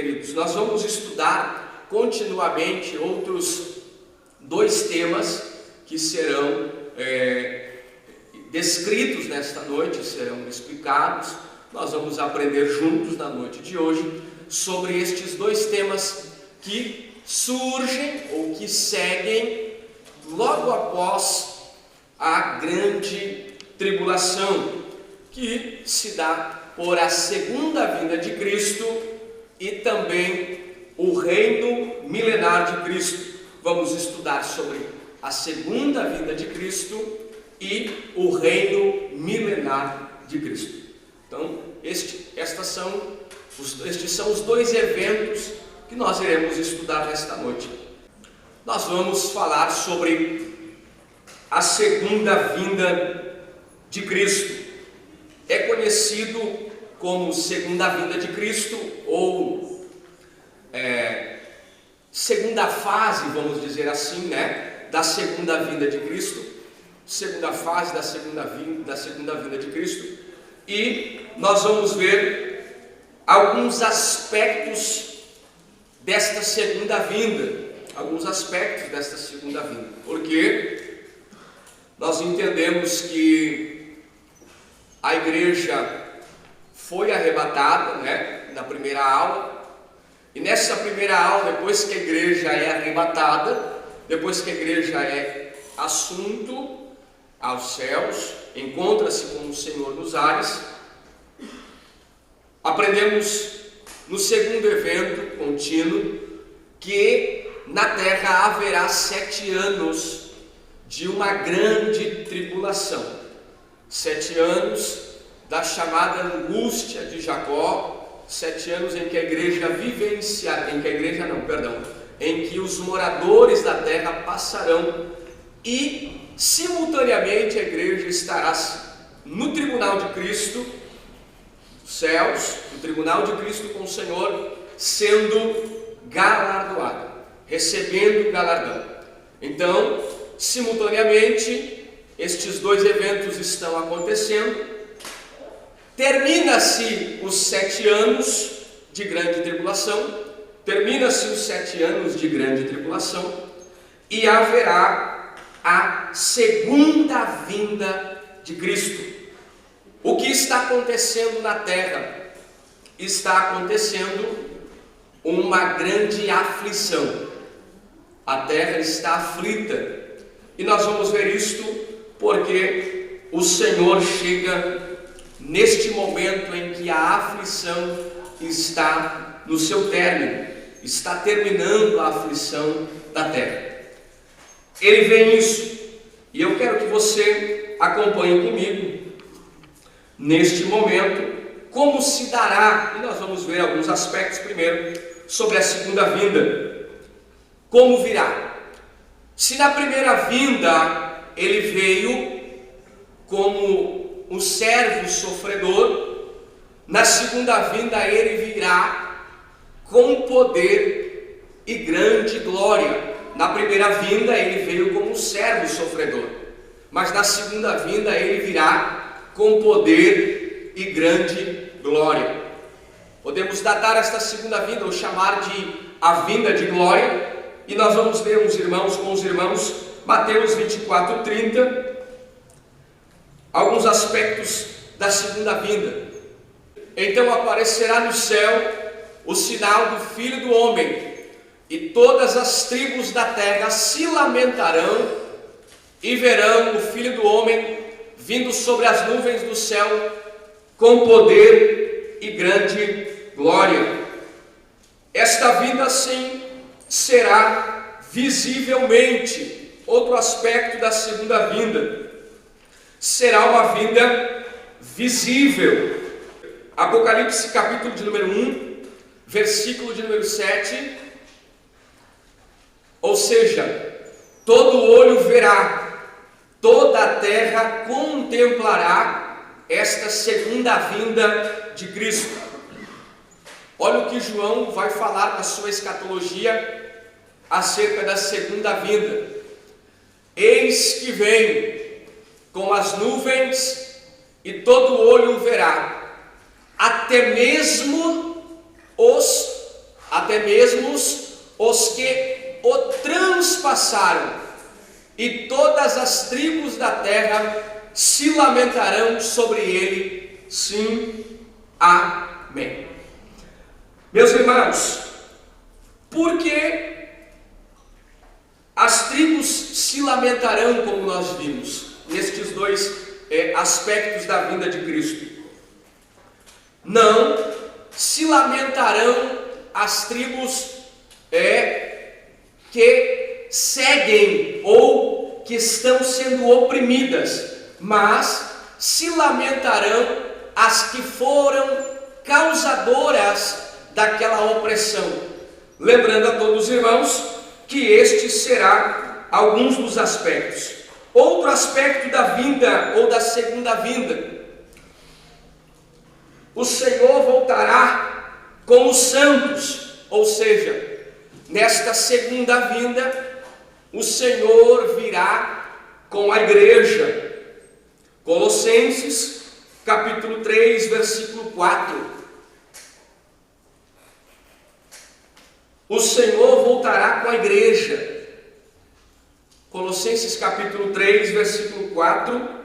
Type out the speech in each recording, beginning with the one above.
queridos, nós vamos estudar continuamente outros dois temas que serão descritos nesta noite, serão explicados. Nós vamos aprender juntos na noite de hoje sobre estes dois temas que surgem ou que seguem logo após a grande tribulação, que se dá por a segunda vinda de Cristo e também o reino milenar de Cristo. Vamos estudar sobre a segunda vinda de Cristo e o reino milenar de Cristo. Então, estes são os dois eventos que nós iremos estudar nesta noite. Nós vamos falar sobre a segunda vinda de Cristo. É conhecido como segunda vinda de Cristo ou segunda fase, vamos dizer assim, da segunda vinda de Cristo, segunda fase da segunda vinda de Cristo. E nós vamos ver alguns aspectos desta segunda vinda, porque nós entendemos que a igreja foi arrebatada, na primeira aula, e nessa primeira aula, depois que a igreja é arrebatada, depois que a igreja é assunto aos céus, encontra-se com o Senhor nos ares, aprendemos no segundo evento contínuo que na terra haverá 7 anos de uma grande tribulação. 7 anos da chamada angústia de Jacó, 7 anos em que a igreja em que os moradores da terra passarão, e simultaneamente a igreja estará no tribunal de Cristo, céus, no tribunal de Cristo com o Senhor, sendo galardoada, recebendo galardão. Então, simultaneamente, estes dois eventos estão acontecendo. Termina-se os 7 anos de grande tribulação, e haverá a segunda vinda de Cristo. O que está acontecendo na terra? Está acontecendo uma grande aflição. A terra está aflita, e nós vamos ver isto porque o Senhor chega neste momento em que a aflição está no seu término, está terminando a aflição da terra. Ele vem isso, e eu quero que você acompanhe comigo neste momento como se dará, e nós vamos ver alguns aspectos primeiro sobre a segunda vinda. Como virá? Se na primeira vinda ele veio como um servo sofredor, na segunda vinda ele virá com poder e grande glória. Na primeira vinda ele veio como um servo sofredor, mas na segunda vinda ele virá com poder e grande glória. Podemos datar esta segunda vinda ou chamar de a vinda de glória, e nós vamos ler com os irmãos Mateus 24:30, alguns aspectos da segunda vinda. Então aparecerá no céu o sinal do Filho do Homem, e todas as tribos da terra se lamentarão e verão o Filho do Homem vindo sobre as nuvens do céu com poder e grande glória. Esta vinda, sim, será visivelmente. Outro aspecto da segunda vinda, será uma vinda visível. Apocalipse capítulo de número 1, versículo de número 7, ou seja, todo olho verá, toda a terra contemplará esta segunda vinda de Cristo. Olha o que João vai falar na sua escatologia acerca da segunda vinda. Eis que vem com as nuvens, e todo olho verá, até mesmo os até mesmo os que o transpassaram, e todas as tribos da terra se lamentarão sobre ele. Sim, amém. Meus irmãos, por que as tribos se lamentarão, como nós vimos, nestes dois aspectos da vinda de Cristo? Não se lamentarão as tribos que seguem ou que estão sendo oprimidas, mas se lamentarão as que foram causadoras daquela opressão. Lembrando a todos os irmãos que este será alguns dos aspectos. Outro aspecto da vinda ou da segunda vinda: o Senhor voltará com os santos, ou seja, nesta segunda vinda, o Senhor virá com a igreja. Colossenses, capítulo 3, versículo 4. O Senhor voltará com a igreja. Colossenses, capítulo 3, versículo 4.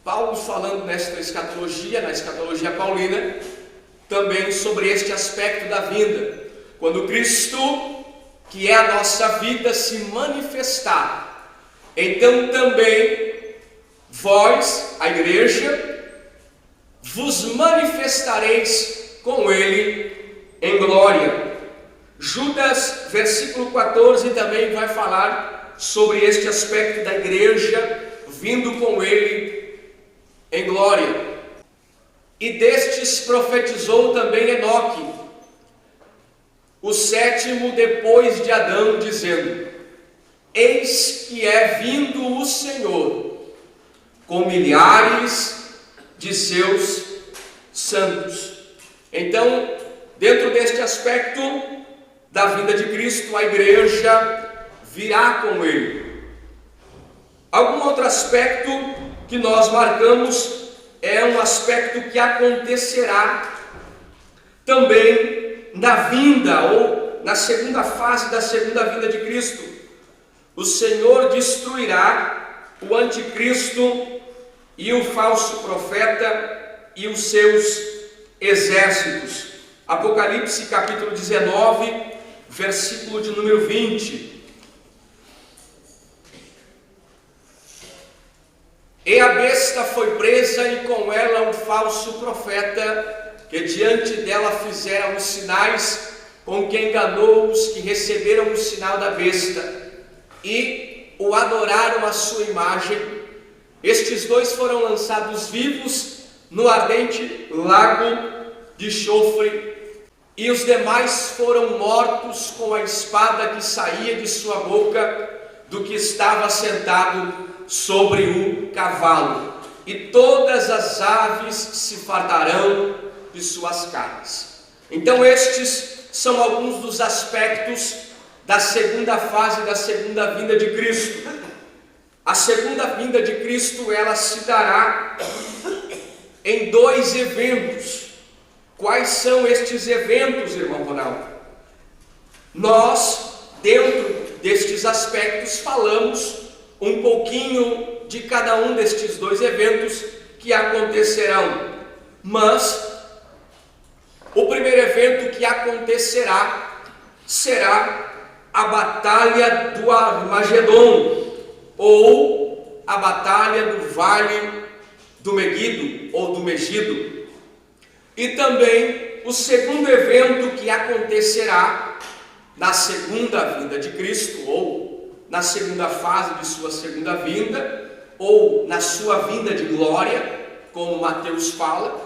Paulo falando nesta escatologia, na escatologia paulina, também sobre este aspecto da vinda. Quando Cristo, que é a nossa vida, se manifestar, então também vós, a igreja, vos manifestareis com ele em glória. Judas, versículo 14, também vai falar sobre este aspecto da igreja vindo com ele em glória. E destes profetizou também Enoque, o sétimo depois de Adão, dizendo: eis que é vindo o Senhor com milhares de seus santos. Então, dentro deste aspecto da vinda de Cristo, a igreja virá com ele. Algum outro aspecto que nós marcamos é um aspecto que acontecerá também na vinda ou na segunda fase da segunda vinda de Cristo. O Senhor destruirá o anticristo e o falso profeta e os seus exércitos. Apocalipse, capítulo 19, versículo de número 20. E a besta foi presa, e com ela um falso profeta, que diante dela fizera os sinais, com que enganou os que receberam o sinal da besta e o adoraram a sua imagem. Estes dois foram lançados vivos no ardente lago de enxofre, e os demais foram mortos com a espada que saía de sua boca do que estava sentado sobre o cavalo, e todas as aves se fartarão de suas carnes. Então estes são alguns dos aspectos da segunda fase da segunda vinda de Cristo. A segunda vinda de Cristo, ela se dará em dois eventos. Quais são estes eventos, irmão Ronaldo? Nós, dentro destes aspectos, falamos um pouquinho de cada um destes dois eventos que acontecerão. Mas o primeiro evento que acontecerá será a batalha do Armagedon, ou a batalha do Vale do Megido, ou do Megido. E também o segundo evento que acontecerá na segunda vinda de Cristo, ou na segunda fase de sua segunda vinda, ou na sua vinda de glória, como Mateus fala,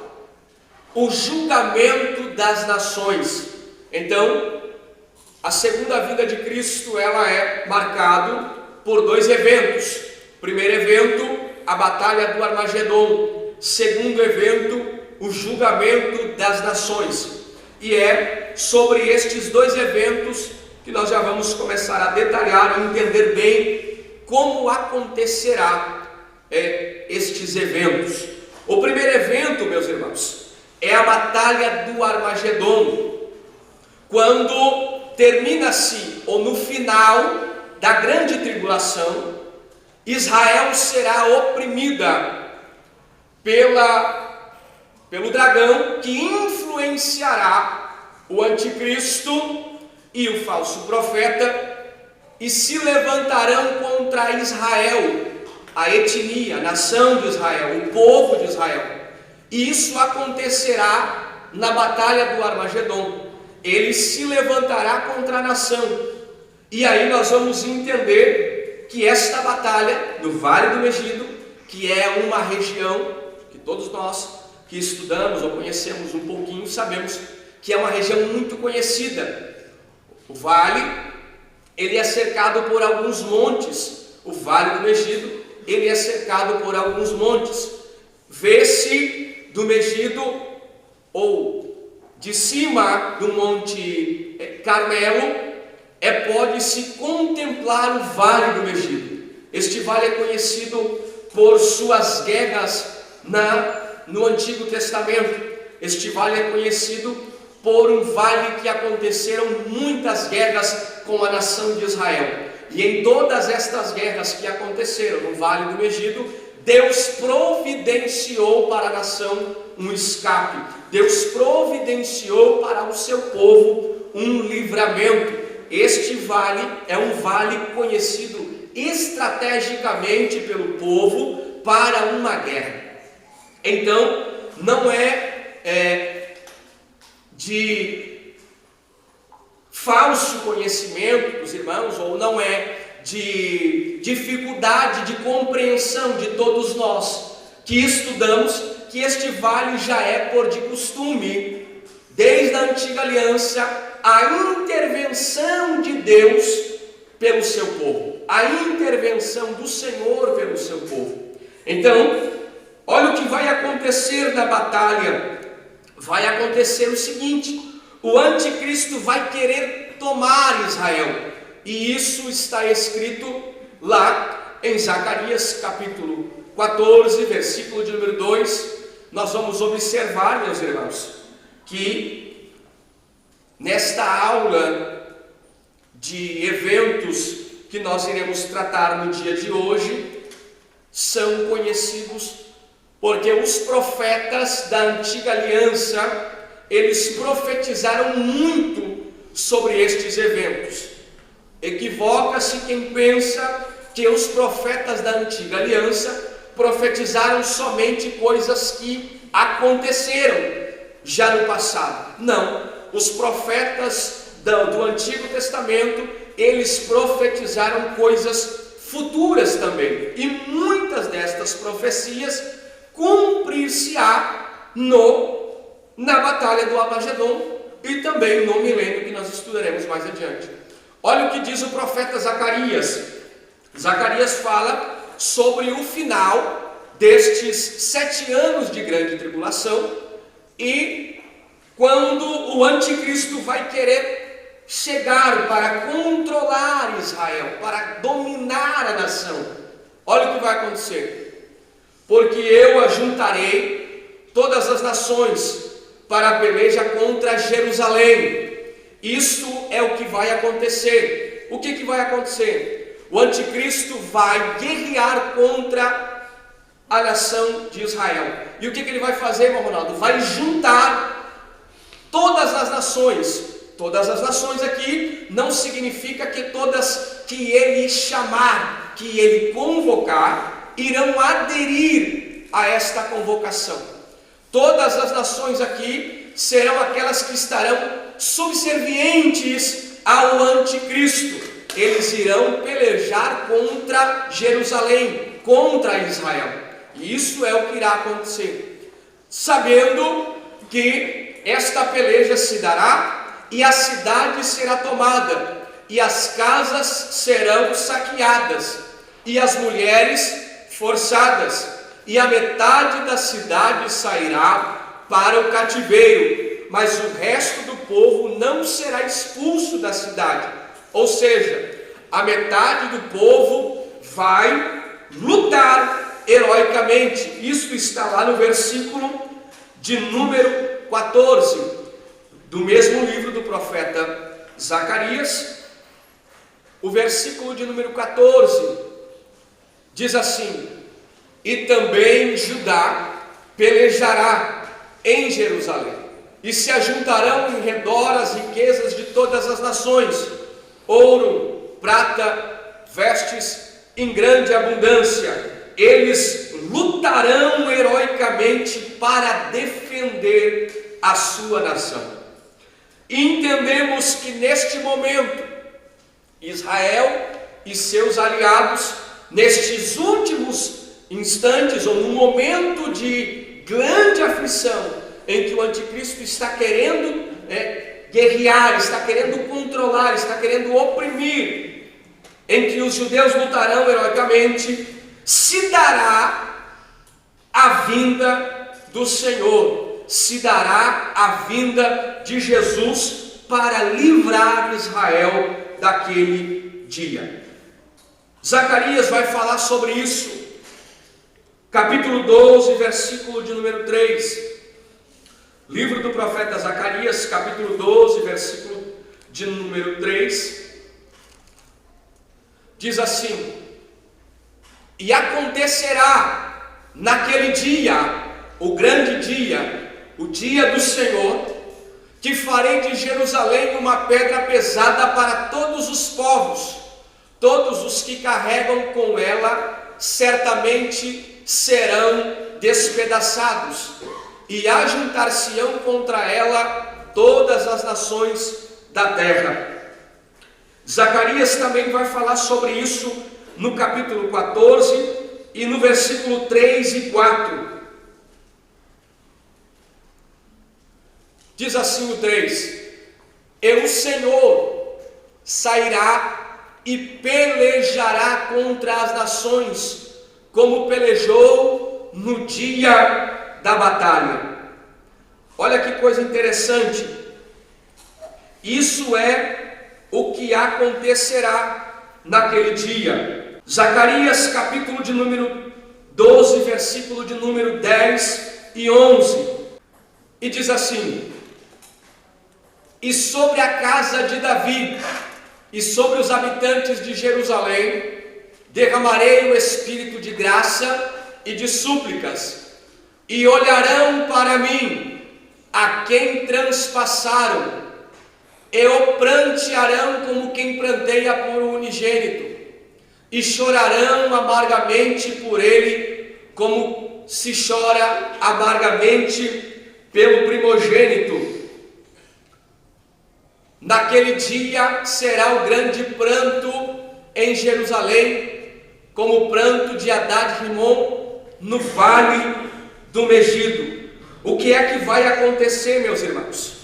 o julgamento das nações. Então, a segunda vinda de Cristo, ela é marcada por dois eventos. Primeiro evento, a batalha do Armagedon. Segundo evento, o julgamento das nações. E é sobre estes dois eventos que nós já vamos começar a detalhar e entender bem como acontecerá estes eventos. O primeiro evento, meus irmãos, é a batalha do Armagedon, quando termina-se, ou no final da grande tribulação, Israel será oprimida pelo dragão, que influenciará o anticristo e o falso profeta, e se levantarão contra Israel, a etnia, a nação de Israel, o povo de Israel. E isso acontecerá na batalha do Armagedon. Ele se levantará contra a nação. E aí nós vamos entender que esta batalha no Vale do Megido, que é uma região que todos nós que estudamos ou conhecemos um pouquinho sabemos que é uma região muito conhecida. O vale, ele é cercado por alguns montes. O Vale do Megido, ele é cercado por alguns montes. Vê-se do Megido, ou de cima do Monte Carmelo, pode-se contemplar o Vale do Megido. Este vale é conhecido por suas guerras no Antigo Testamento. Este vale é conhecido por um vale que aconteceram muitas guerras com a nação de Israel. E em todas estas guerras que aconteceram no Vale do Megido, Deus providenciou para a nação um escape. Deus providenciou para o seu povo um livramento. Este vale é um vale conhecido estrategicamente pelo povo para uma guerra. Então, não é de falso conhecimento dos irmãos, ou não é de dificuldade de compreensão de todos nós que estudamos que este vale já é por de costume, desde a antiga aliança, a intervenção de Deus pelo seu povo, a intervenção do Senhor pelo seu povo. Então, olha o que vai acontecer na batalha. Vai acontecer o seguinte: o anticristo vai querer tomar Israel, e isso está escrito lá em Zacarias capítulo 14, versículo de número 2. Nós vamos observar, meus irmãos, que nesta aula de eventos que nós iremos tratar no dia de hoje, são conhecidos porque os profetas da antiga aliança, eles profetizaram muito sobre estes eventos. Equivoca-se quem pensa que os profetas da antiga aliança profetizaram somente coisas que aconteceram já no passado. Não, os profetas do Antigo Testamento, eles profetizaram coisas futuras também, e muitas destas profecias cumprir-se-á na batalha do Armagedon e também no milênio que nós estudaremos mais adiante. Olha o que diz o profeta Zacarias. Zacarias fala sobre o final destes 7 anos de grande tribulação, e quando o anticristo vai querer chegar para controlar Israel, para dominar a nação. Olha o que vai acontecer: porque eu ajuntarei todas as nações para a peleja contra Jerusalém. Isso é o que vai acontecer. O que vai acontecer? O anticristo vai guerrear contra a nação de Israel. E o que ele vai fazer, irmão Ronaldo? Vai juntar todas as nações. Todas as nações aqui não significa que todas que ele chamar, que ele convocar, irão aderir a esta convocação. Todas as nações aqui serão aquelas que estarão subservientes ao anticristo. Eles irão pelejar contra Jerusalém, contra Israel. E isso é o que irá acontecer, sabendo que esta peleja se dará e a cidade será tomada, e as casas serão saqueadas, e as mulheres forçadas, e a metade da cidade sairá para o cativeiro, mas o resto do povo não será expulso da cidade. Ou seja, a metade do povo vai lutar heroicamente. Isso está lá no versículo de número 14, do mesmo livro do profeta Zacarias, o versículo de número 14, diz assim: e também Judá pelejará em Jerusalém, e se ajuntarão em redor as riquezas de todas as nações, ouro, prata, vestes em grande abundância. Eles lutarão heroicamente para defender a sua nação. E entendemos que neste momento, Israel e seus aliados, nestes últimos instantes, ou num momento de grande aflição, em que o anticristo está querendo guerrear, está querendo controlar, está querendo oprimir, em que os judeus lutarão heroicamente, se dará a vinda do Senhor, se dará a vinda de Jesus para livrar Israel daquele dia. Zacarias vai falar sobre isso, capítulo 12, versículo de número 3. Livro do profeta Zacarias, capítulo 12, versículo de número 3, diz assim: e acontecerá naquele dia, o grande dia, o dia do Senhor, que farei de Jerusalém uma pedra pesada para todos os povos, todos os que carregam com ela certamente serão despedaçados, e ajuntar-se-ão contra ela todas as nações da terra. Zacarias também vai falar sobre isso no capítulo 14 e no versículo 3 e 4. Diz assim o 3: e o Senhor sairá e pelejará contra as nações, como pelejou no dia da batalha. Olha que coisa interessante. Isso é o que acontecerá naquele dia. Zacarias, capítulo de número 12, versículo de número 10 e 11. E diz assim: e sobre a casa de Davi e sobre os habitantes de Jerusalém derramarei o espírito de graça e de súplicas, e olharão para mim a quem transpassaram, e o prantearão como quem pranteia por um unigênito, e chorarão amargamente por ele, como se chora amargamente pelo primogênito. Naquele dia será o grande pranto em Jerusalém, como o pranto de Hadad-Rimon no vale do Megido. O que é que vai acontecer, meus irmãos?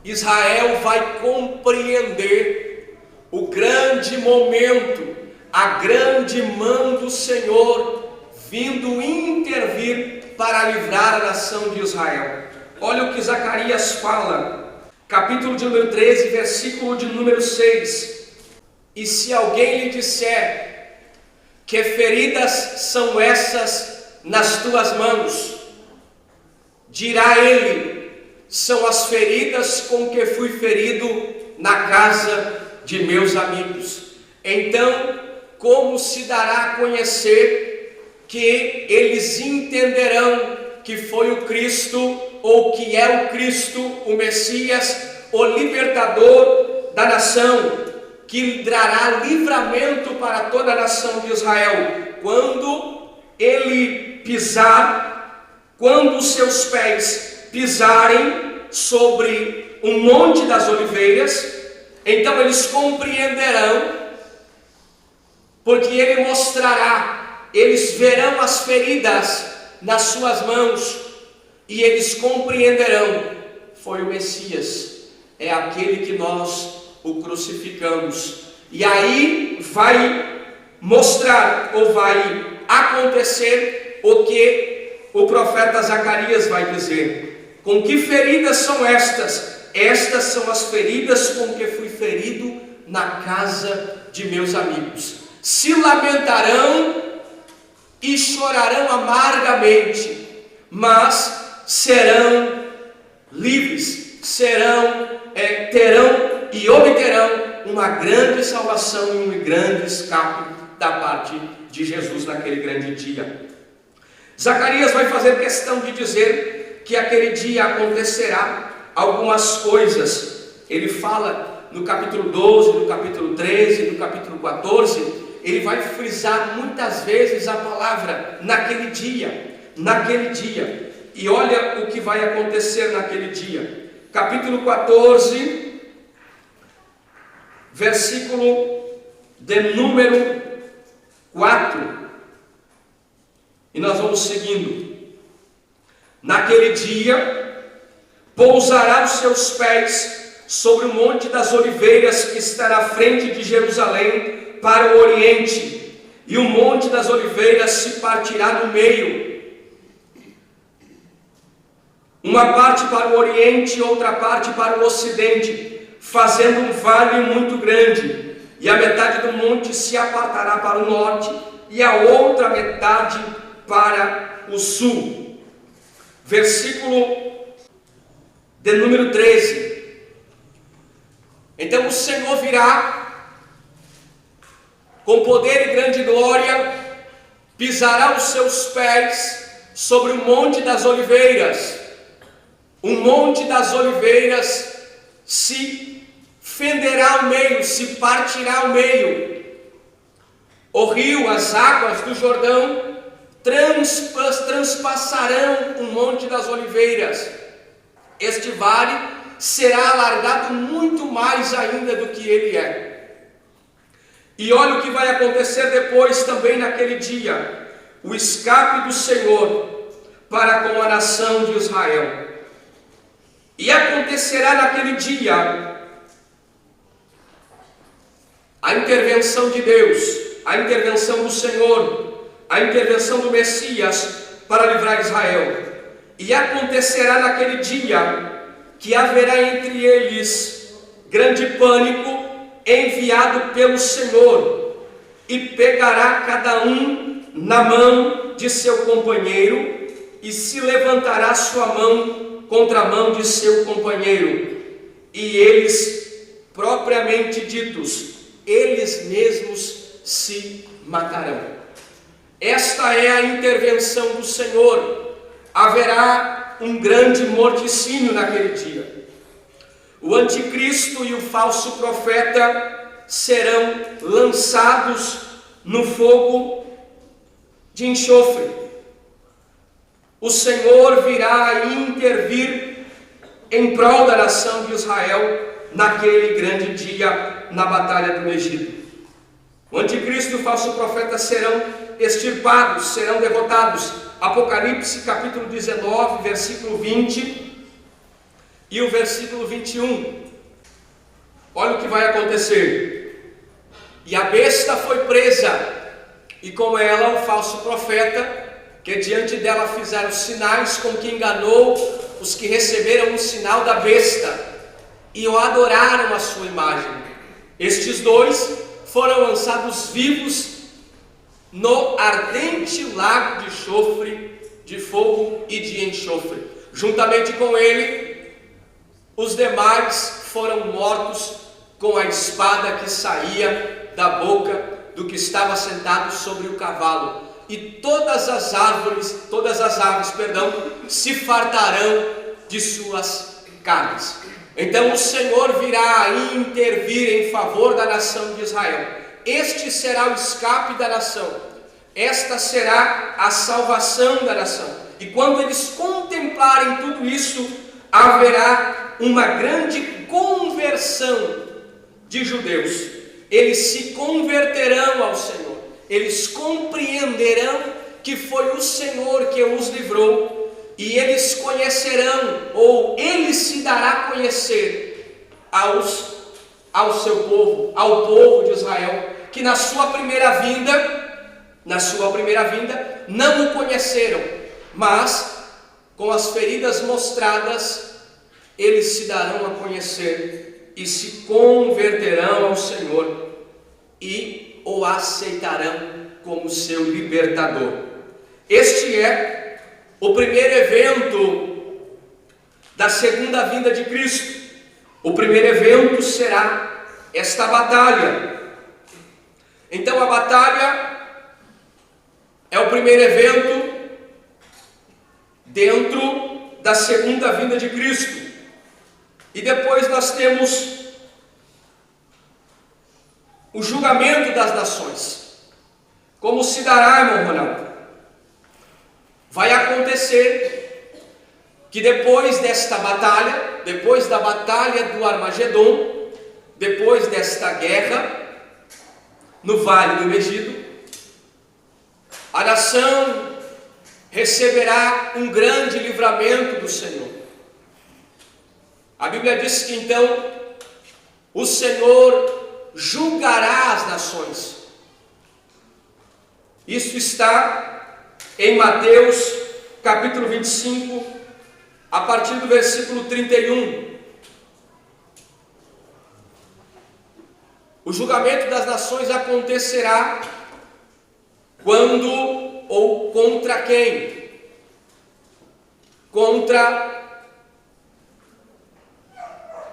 Israel vai compreender o grande momento, a grande mão do Senhor vindo intervir para livrar a nação de Israel. Olha o que Zacarias fala, capítulo de número 13, versículo de número 6. E se alguém lhe disser: que feridas são essas nas tuas mãos? Dirá ele: são as feridas com que fui ferido na casa de meus amigos. Então, como se dará a conhecer que eles entenderão que foi o Cristo, ou que é o Cristo, o Messias, o libertador da nação, que trará livramento para toda a nação de Israel, quando ele pisar, quando os seus pés pisarem sobre o Monte das Oliveiras, então eles compreenderão, porque ele mostrará, eles verão as feridas nas suas mãos, e eles compreenderão: foi o Messias, é aquele que nós o crucificamos. E aí vai mostrar, ou vai acontecer o que o profeta Zacarias vai dizer: com que feridas são estas? Estas são as feridas com que fui ferido na casa de meus amigos. Se lamentarão e chorarão amargamente, mas serão livres, terão e obterão uma grande salvação e um grande escape da parte de Jesus naquele grande dia. Zacarias vai fazer questão de dizer que aquele dia acontecerá algumas coisas. Ele fala no capítulo 12, no capítulo 13, no capítulo 14, ele vai frisar muitas vezes a palavra naquele dia. E olha o que vai acontecer naquele dia. Capítulo 14, versículo de número 4. E nós vamos seguindo. Naquele dia, pousará os seus pés sobre o Monte das Oliveiras, que está na frente de Jerusalém, para o Oriente, e o Monte das Oliveiras se partirá no meio, uma parte para o Oriente e outra parte para o Ocidente, fazendo um vale muito grande, e a metade do monte se apartará para o norte, e a outra metade para o sul. Versículo de número 13. Então o Senhor virá com poder e grande glória, pisará os seus pés sobre o Monte das Oliveiras. O Monte das Oliveiras se fenderá ao meio, se partirá ao meio. O rio, as águas do Jordão transpassarão o Monte das Oliveiras. Este vale será alargado muito mais ainda do que ele é. E olha o que vai acontecer depois também naquele dia: o escape do Senhor para com a nação de Israel. E acontecerá naquele dia a intervenção de Deus, a intervenção do Senhor, a intervenção do Messias para livrar Israel. E acontecerá naquele dia que haverá entre eles grande pânico enviado pelo Senhor, e pegará cada um na mão de seu companheiro, e se levantará sua mão contra a mão de seu companheiro, e eles, propriamente ditos, eles mesmos se matarão. Esta é a intervenção do Senhor. Haverá um grande morticínio naquele dia. O anticristo e o falso profeta serão lançados no fogo de enxofre. O Senhor virá intervir em prol da nação de Israel naquele grande dia, na batalha do Egito. O anticristo e o falso profeta serão extirpados, serão derrotados. Apocalipse capítulo 19, versículo 20 e o versículo 21. Olha o que vai acontecer. E a besta foi presa, e com ela o falso profeta, que diante dela fizeram sinais, com que enganou os que receberam o sinal da besta e o adoraram a sua imagem. Estes dois foram lançados vivos no ardente lago de enxofre, de fogo e de enxofre. Juntamente com ele, os demais foram mortos com a espada que saía da boca do que estava sentado sobre o cavalo. E todas as aves, se fartarão de suas carnes. Então o Senhor virá intervir em favor da nação de Israel. Este será o escape da nação. Esta será a salvação da nação. E quando eles contemplarem tudo isso, haverá uma grande conversão de judeus. Eles se converterão ao Senhor. Eles compreenderão que foi o Senhor que os livrou. E eles conhecerão, ou ele se dará a conhecer ao seu povo, ao povo de Israel, que na sua primeira vinda, não o conheceram, mas com as feridas mostradas, eles se darão a conhecer e se converterão ao Senhor e o aceitarão como seu libertador. Este é o primeiro evento da segunda vinda de Cristo. O primeiro evento será esta batalha. Então a batalha é o primeiro evento dentro da segunda vinda de Cristo. E depois nós temos o julgamento das nações. Como se dará, irmão Ronaldo? Vai acontecer que depois desta batalha, depois da batalha do Armagedon, depois desta guerra, no Vale do Megido, a nação receberá um grande livramento do Senhor. A Bíblia diz que então o Senhor julgará as nações. Isso está em Mateus capítulo 25, a partir do versículo 31. O julgamento das nações acontecerá quando ou contra quem? Contra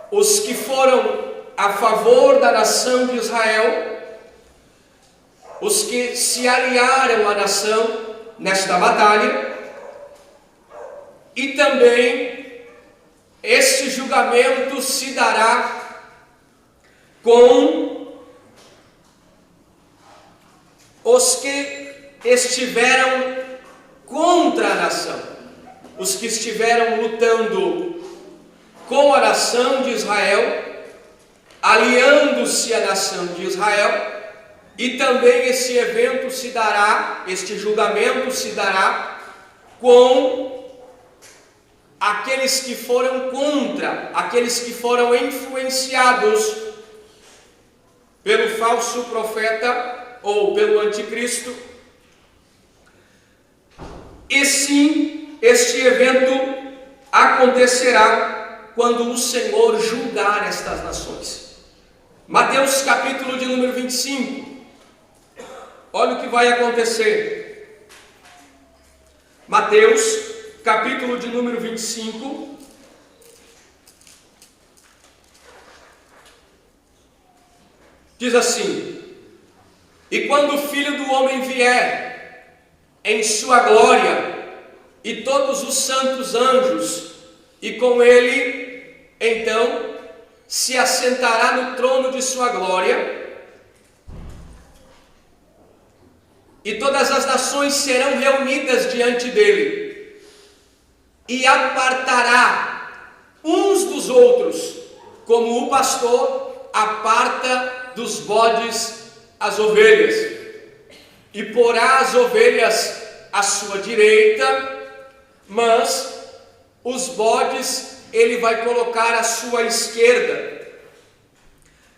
os que foram a favor da nação de Israel, os que se aliaram à nação nesta batalha, e também este julgamento se dará com os que estiveram contra a nação, os que estiveram lutando com a nação de Israel, aliando-se à nação de Israel. E também esse evento se dará, este julgamento se dará com aqueles que foram contra, aqueles que foram influenciados pelo falso profeta ou pelo anticristo. E sim, este evento acontecerá quando o Senhor julgar estas nações. Mateus capítulo de número 25. Olha o que vai acontecer. Mateus, capítulo de número 25. Diz assim: E quando o Filho do Homem vier em sua glória, e todos os santos anjos, e com ele, então, se assentará no trono de sua glória, e todas as nações serão reunidas diante dele, e apartará uns dos outros, como o pastor aparta dos bodes as ovelhas, e porá as ovelhas à sua direita, mas os bodes ele vai colocar à sua esquerda.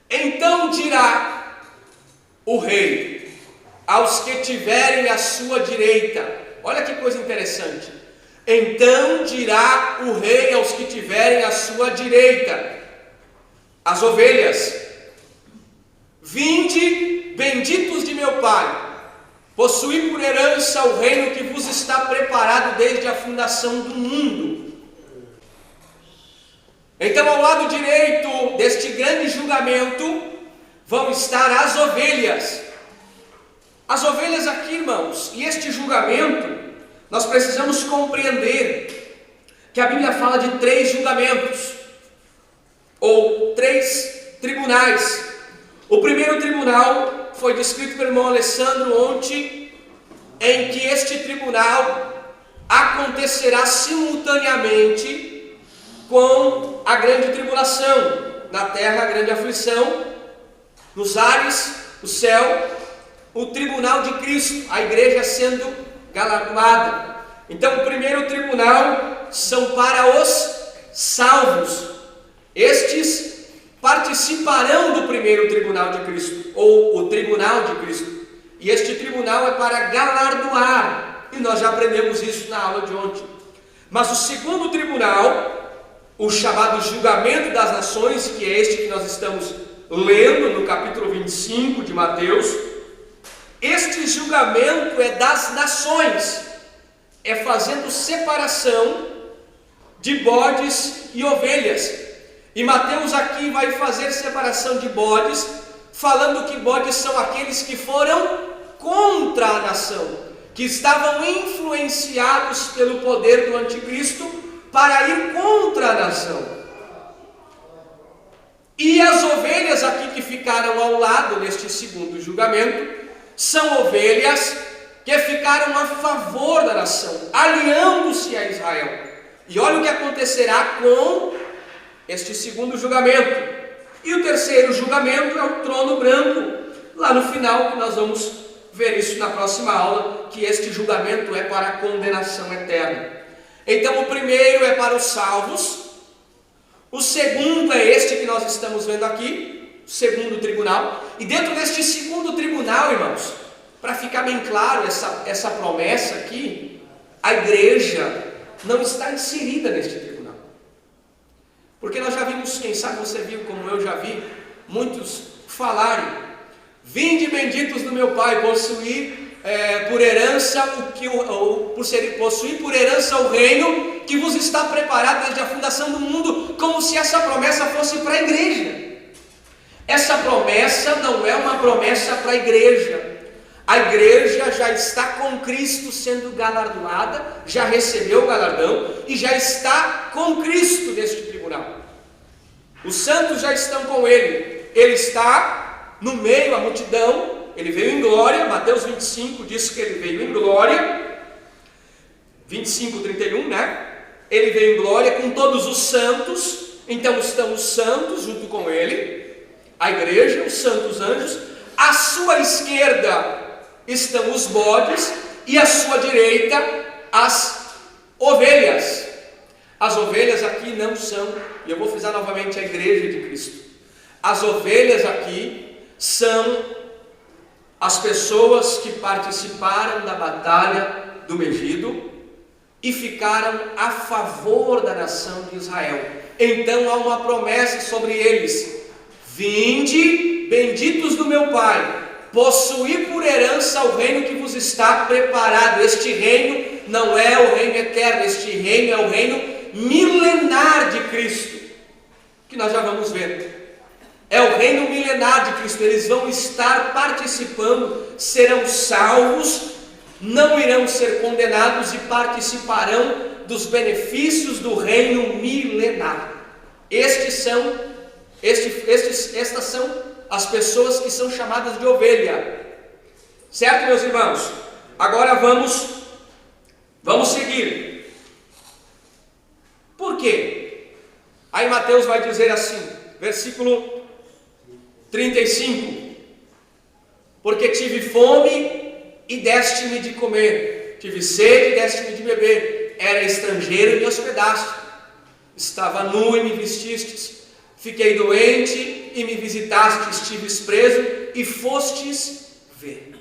Então dirá o rei aos que tiverem à sua direita. Olha que coisa interessante. Então dirá o rei aos que tiverem à sua direita, as ovelhas: Vinde, benditos de meu Pai, possuí por herança o reino que vos está preparado desde a fundação do mundo. Então, ao lado direito deste grande julgamento vão estar as ovelhas. As ovelhas aqui, irmãos, e este julgamento, nós precisamos compreender que a Bíblia fala de 3 julgamentos, ou 3 tribunais. O primeiro tribunal foi descrito pelo irmão Alessandro ontem, em que este tribunal acontecerá simultaneamente com a grande tribulação, na terra a grande aflição, nos ares, o céu, o tribunal de Cristo, a igreja sendo galardoada. Então o primeiro tribunal são para os salvos. Estes participarão do primeiro tribunal de Cristo, ou o tribunal de Cristo. E este tribunal é para galardoar, e nós já aprendemos isso na aula de ontem. Mas o segundo tribunal, o chamado julgamento das nações, que é este que nós estamos lendo no capítulo 25 de Mateus, este julgamento é das nações, é fazendo separação de bodes e ovelhas. E Mateus aqui vai fazer separação de bodes, falando que bodes são aqueles que foram contra a nação, que estavam influenciados pelo poder do anticristo para ir contra a nação. E as ovelhas aqui que ficaram ao lado neste segundo julgamento, são ovelhas que ficaram a favor da nação, aliando-se a Israel. E olha o que acontecerá com este segundo julgamento. E o terceiro julgamento é o trono branco. Lá no final, nós vamos ver isso na próxima aula, que este julgamento é para a condenação eterna. Então o primeiro é para os salvos, o segundo é este que nós estamos vendo aqui, o segundo tribunal. E dentro deste segundo tribunal, irmãos, para ficar bem claro essa promessa aqui, a igreja não está inserida neste tribunal. Porque nós já vimos, quem sabe você viu, como eu já vi, muitos falarem: vinde benditos do meu Pai, possuir por herança possuir por herança o reino que vos está preparado desde a fundação do mundo, como se essa promessa fosse para a igreja. Essa promessa não é uma promessa para a igreja. A igreja já está com Cristo sendo galardoada, já recebeu o galardão e já está com Cristo neste tribunal. Os santos já estão com Ele. Ele está no meio, a multidão. Ele veio em glória. Mateus 25 diz que Ele veio em glória. 25:31, né? Ele veio em glória com todos os santos. Então estão os santos junto com Ele, a igreja, os santos anjos. À sua esquerda estão os bodes e à sua direita as ovelhas. As ovelhas aqui não são, e eu vou frisar novamente, a igreja de Cristo. As ovelhas aqui são as pessoas que participaram da batalha do Megido e ficaram a favor da nação de Israel. Então há uma promessa sobre eles: vinde, benditos do meu Pai, possuir por herança o reino que vos está preparado. Este reino não é o reino eterno, este reino é o reino milenar de Cristo, que nós já vamos ver. É o reino milenar de Cristo. Eles vão estar participando, serão salvos, não irão ser condenados e participarão dos benefícios do reino milenar. Estas são as pessoas que são chamadas de ovelha. Certo, meus irmãos? Agora vamos seguir. Por quê? Aí Mateus vai dizer assim, versículo 35: porque tive fome e deste-me de comer, tive sede e deste-me de beber, era estrangeiro e me hospedaste, estava nu e me vestistes, fiquei doente e me visitastes, estive preso e fostes ver.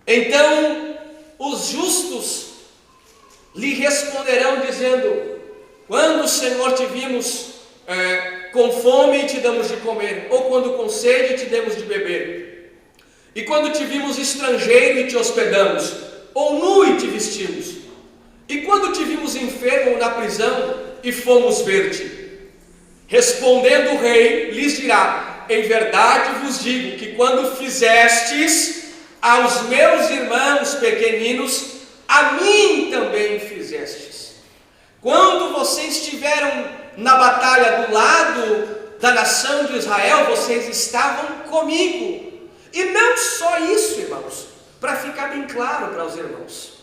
Então os justos lhe responderão dizendo: quando, Senhor, te vimos com fome e te damos de comer, ou quando com sede te demos de beber? E quando te vimos estrangeiro e te hospedamos, ou nu e te vestimos? E quando te vimos enfermo ou na prisão e fomos ver-te? Respondendo o rei, lhes dirá: em verdade vos digo que quando fizestes aos meus irmãos pequeninos, a mim também fizestes. Quando vocês estiveram na batalha do lado da nação de Israel, vocês estavam comigo. E não só isso, irmãos, para ficar bem claro para os irmãos,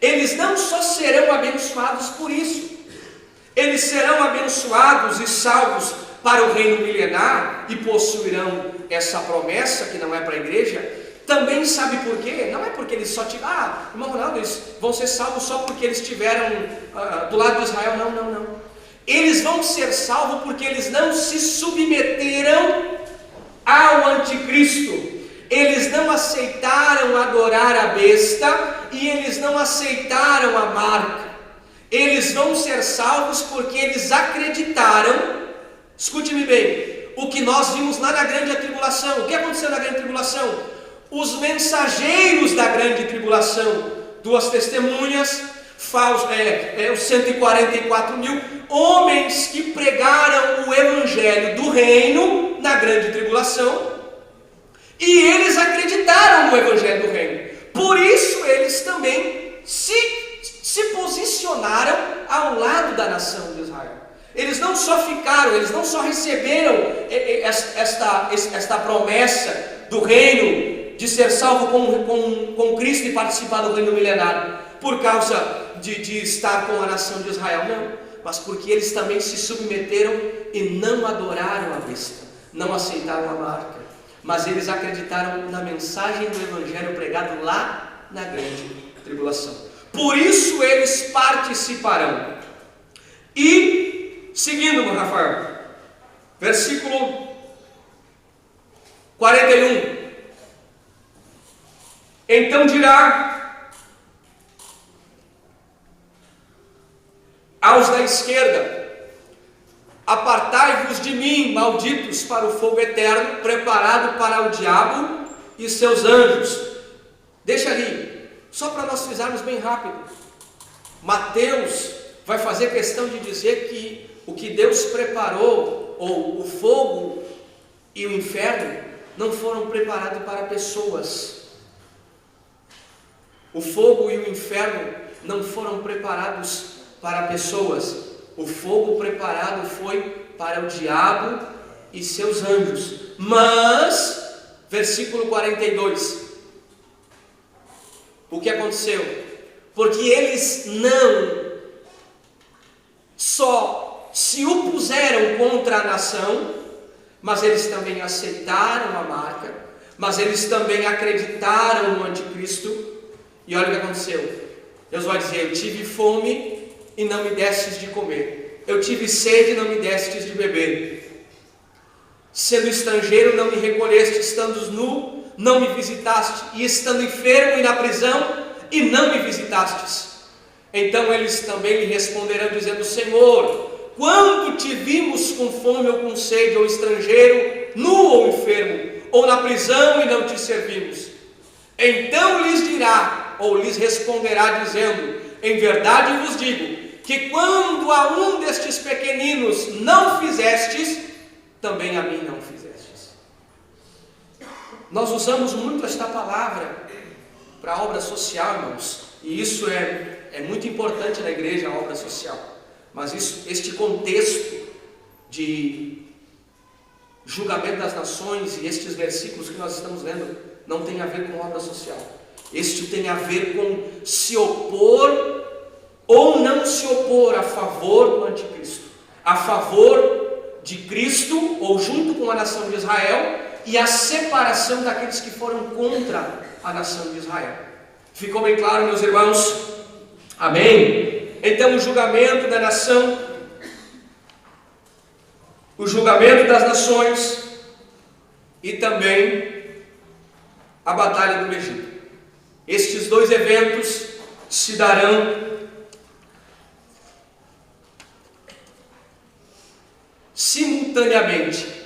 eles não só serão abençoados por isso, eles serão abençoados e salvos para o reino milenar e possuirão essa promessa que não é para a igreja. Também sabe por quê? Não é porque eles só tiveram, irmão Ronaldo, eles vão ser salvos só porque eles estiveram do lado de Israel. Não. Eles vão ser salvos porque eles não se submeteram ao anticristo. Eles não aceitaram adorar a besta e eles não aceitaram a marca. Eles vão ser salvos porque eles acreditaram, escute-me bem, o que nós vimos lá na grande tribulação. O que aconteceu na grande tribulação? Os mensageiros da grande tribulação, 2 testemunhas, os 144 mil homens que pregaram o evangelho do reino na grande tribulação, e eles acreditaram no evangelho do reino. Por isso eles também se posicionaram ao lado da nação de Israel. Eles não só receberam esta promessa do reino, de ser salvo com Cristo e participar do reino milenário, por causa de estar com a nação de Israel, não, mas porque eles também se submeteram e não adoraram a besta, não aceitaram a marca, mas eles acreditaram na mensagem do evangelho pregado lá na grande tribulação. Por isso eles participarão. E, seguindo, Rafael, versículo 41. Então dirá aos da esquerda: apartai-vos de mim, malditos, para o fogo eterno, preparado para o diabo e seus anjos. Deixa ali, só para nós frisarmos bem rápido. Mateus vai fazer questão de dizer que o que Deus preparou, ou o fogo e o inferno, não foram preparados para pessoas. O fogo e o inferno não foram preparados para pessoas. O fogo preparado foi para o diabo e seus anjos. Mas, versículo 42, o que aconteceu? Porque eles não só se opuseram contra a nação, mas eles também aceitaram a marca, mas eles também acreditaram no anticristo. E olha o que aconteceu. Deus vai dizer: eu tive fome e não me destes de comer, eu tive sede e não me destes de beber, sendo estrangeiro não me recolheste, estando nu não me visitaste, e estando enfermo e na prisão e não me visitastes. Então eles também lhe responderão dizendo: Senhor, quando te vimos com fome ou com sede, ou estrangeiro, nu ou enfermo, ou na prisão e não te servimos? Então lhes dirá, ou lhes responderá dizendo: em verdade vos digo, que quando a um destes pequeninos não fizestes, também a mim não fizestes. Nós usamos muito esta palavra para a obra social, irmãos, e isso é muito importante na igreja, a obra social. Mas este contexto de julgamento das nações e estes versículos que nós estamos lendo não tem a ver com obra social. Este tem a ver com se opor ou não se opor a favor do anticristo, a favor de Cristo ou junto com a nação de Israel, e a separação daqueles que foram contra a nação de Israel. Ficou bem claro, meus irmãos? Amém? Então o julgamento da nação, o julgamento das nações e também a batalha do Egito. Estes dois eventos se darão simultaneamente.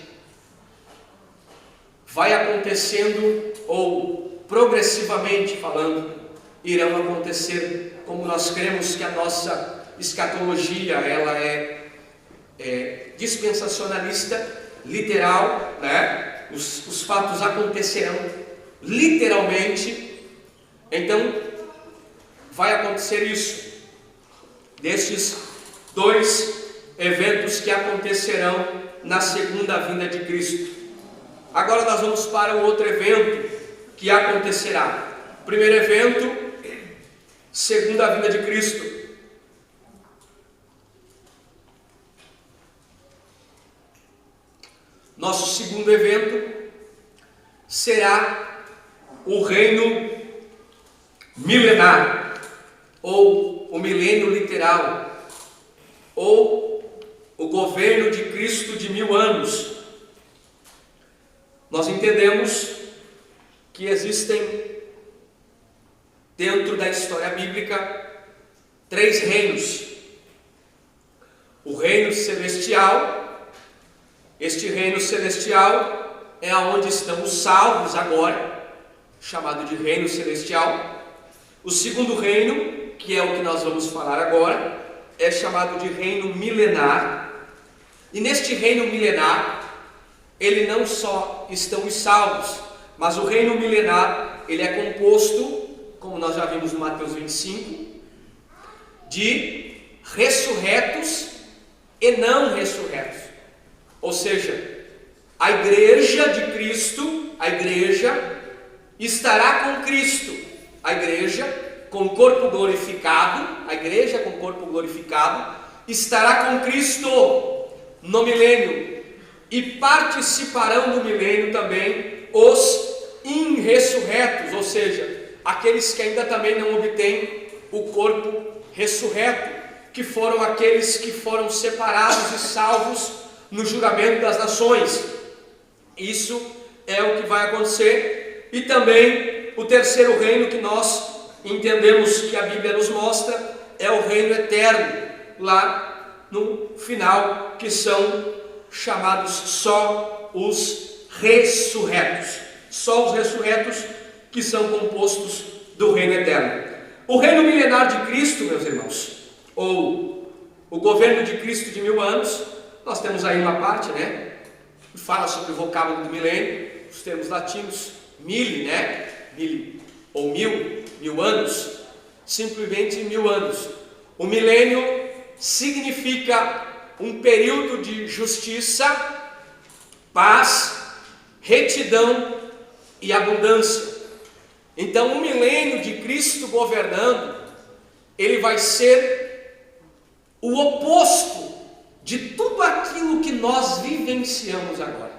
Vai acontecendo, ou progressivamente falando, irão acontecer, como nós cremos que a nossa escatologia ela é dispensacionalista, literal, né? Os fatos acontecerão literalmente. Então vai acontecer isso, destes dois eventos que acontecerão na segunda vinda de Cristo. Agora nós vamos para o outro evento que acontecerá. Primeiro evento, segunda vinda de Cristo. Nosso segundo evento será o reino milenar, ou o milênio literal, ou o governo de Cristo de 1000 anos. Nós entendemos que existem, dentro da história bíblica, 3 reinos. O reino celestial, este reino celestial é aonde estão os salvos agora, chamado de reino celestial. O segundo reino, que é o que nós vamos falar agora, é chamado de reino milenar. E neste reino milenar, ele não só estão os salvos, mas o reino milenar, ele é composto, como nós já vimos no Mateus 25, de ressurretos e não ressurretos. Ou seja, a igreja de Cristo, a igreja estará com Cristo, a igreja com o corpo glorificado, a igreja com o corpo glorificado estará com Cristo no milênio, e participarão do milênio também os irressurretos, ou seja, aqueles que ainda também não obtêm o corpo ressurreto, que foram aqueles que foram separados e salvos no julgamento das nações. Isso é o que vai acontecer. E também o terceiro reino que nós entendemos que a Bíblia nos mostra é o reino eterno, lá no final, que são chamados só os ressurretos. Só os ressurretos que são compostos do reino eterno. O reino milenar de Cristo, meus irmãos, ou o governo de Cristo de 1000 anos, nós temos aí uma parte, que fala sobre o vocábulo do milênio, os termos latinos, mille, mille ou 1000 anos, simplesmente 1000 anos. O milênio significa um período de justiça, paz, retidão e abundância. Então, o milênio de Cristo governando, ele vai ser o oposto de tudo aquilo que nós vivenciamos agora.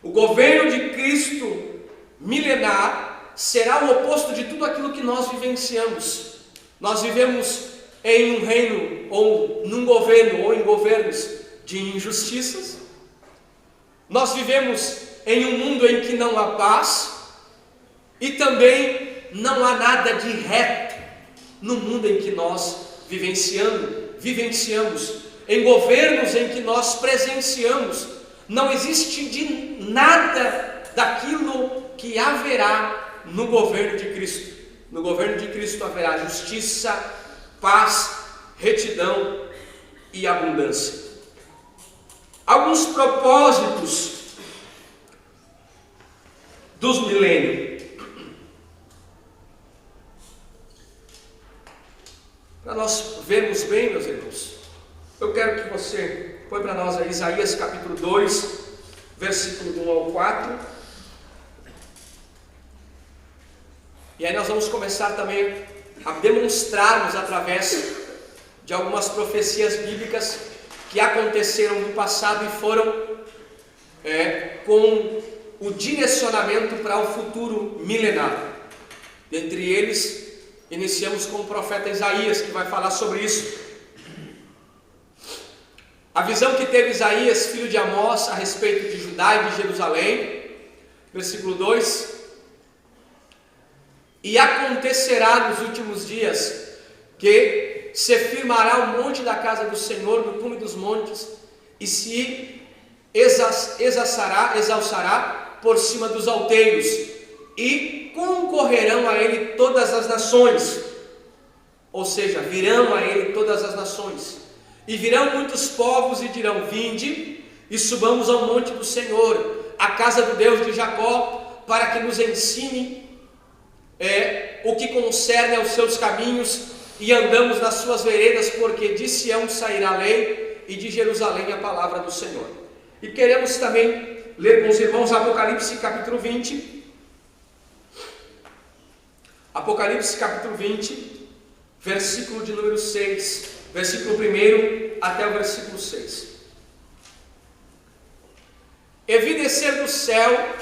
O governo de Cristo milenar será o oposto de tudo aquilo que nós vivenciamos. Nós vivemos em um reino, ou num governo, ou em governos de injustiças. Nós vivemos em um mundo em que não há paz, e também não há nada de reto no mundo em que nós vivenciamos, em governos em que nós presenciamos. Não existe de nada daquilo que haverá no governo de Cristo. No governo de Cristo haverá justiça, paz, retidão e abundância. Alguns propósitos dos milênios. Para nós vermos bem, meus irmãos, eu quero que você põe para nós aí Isaías capítulo 2, versículo 1 ao 4. E aí nós vamos começar também a demonstrarmos através de algumas profecias bíblicas que aconteceram no passado e foram com o direcionamento para o futuro milenar. Dentre eles, iniciamos com o profeta Isaías, que vai falar sobre isso. A visão que teve Isaías, filho de Amós, a respeito de Judá e de Jerusalém, versículo 2: E acontecerá nos últimos dias que se firmará o monte da casa do Senhor no cume dos montes, e se exalçará por cima dos alteiros, e concorrerão a ele todas as nações. Ou seja, virão a ele todas as nações. E virão muitos povos e dirão: vinde e subamos ao monte do Senhor, à casa do Deus de Jacó, para que nos ensine o que concerne aos seus caminhos, e andamos nas suas veredas, porque de Sião sairá a lei, e de Jerusalém a palavra do Senhor. E queremos também ler com os irmãos Apocalipse capítulo 20. Apocalipse capítulo 20, versículo de número 6, versículo 1 até o versículo 6. E vi descer do céu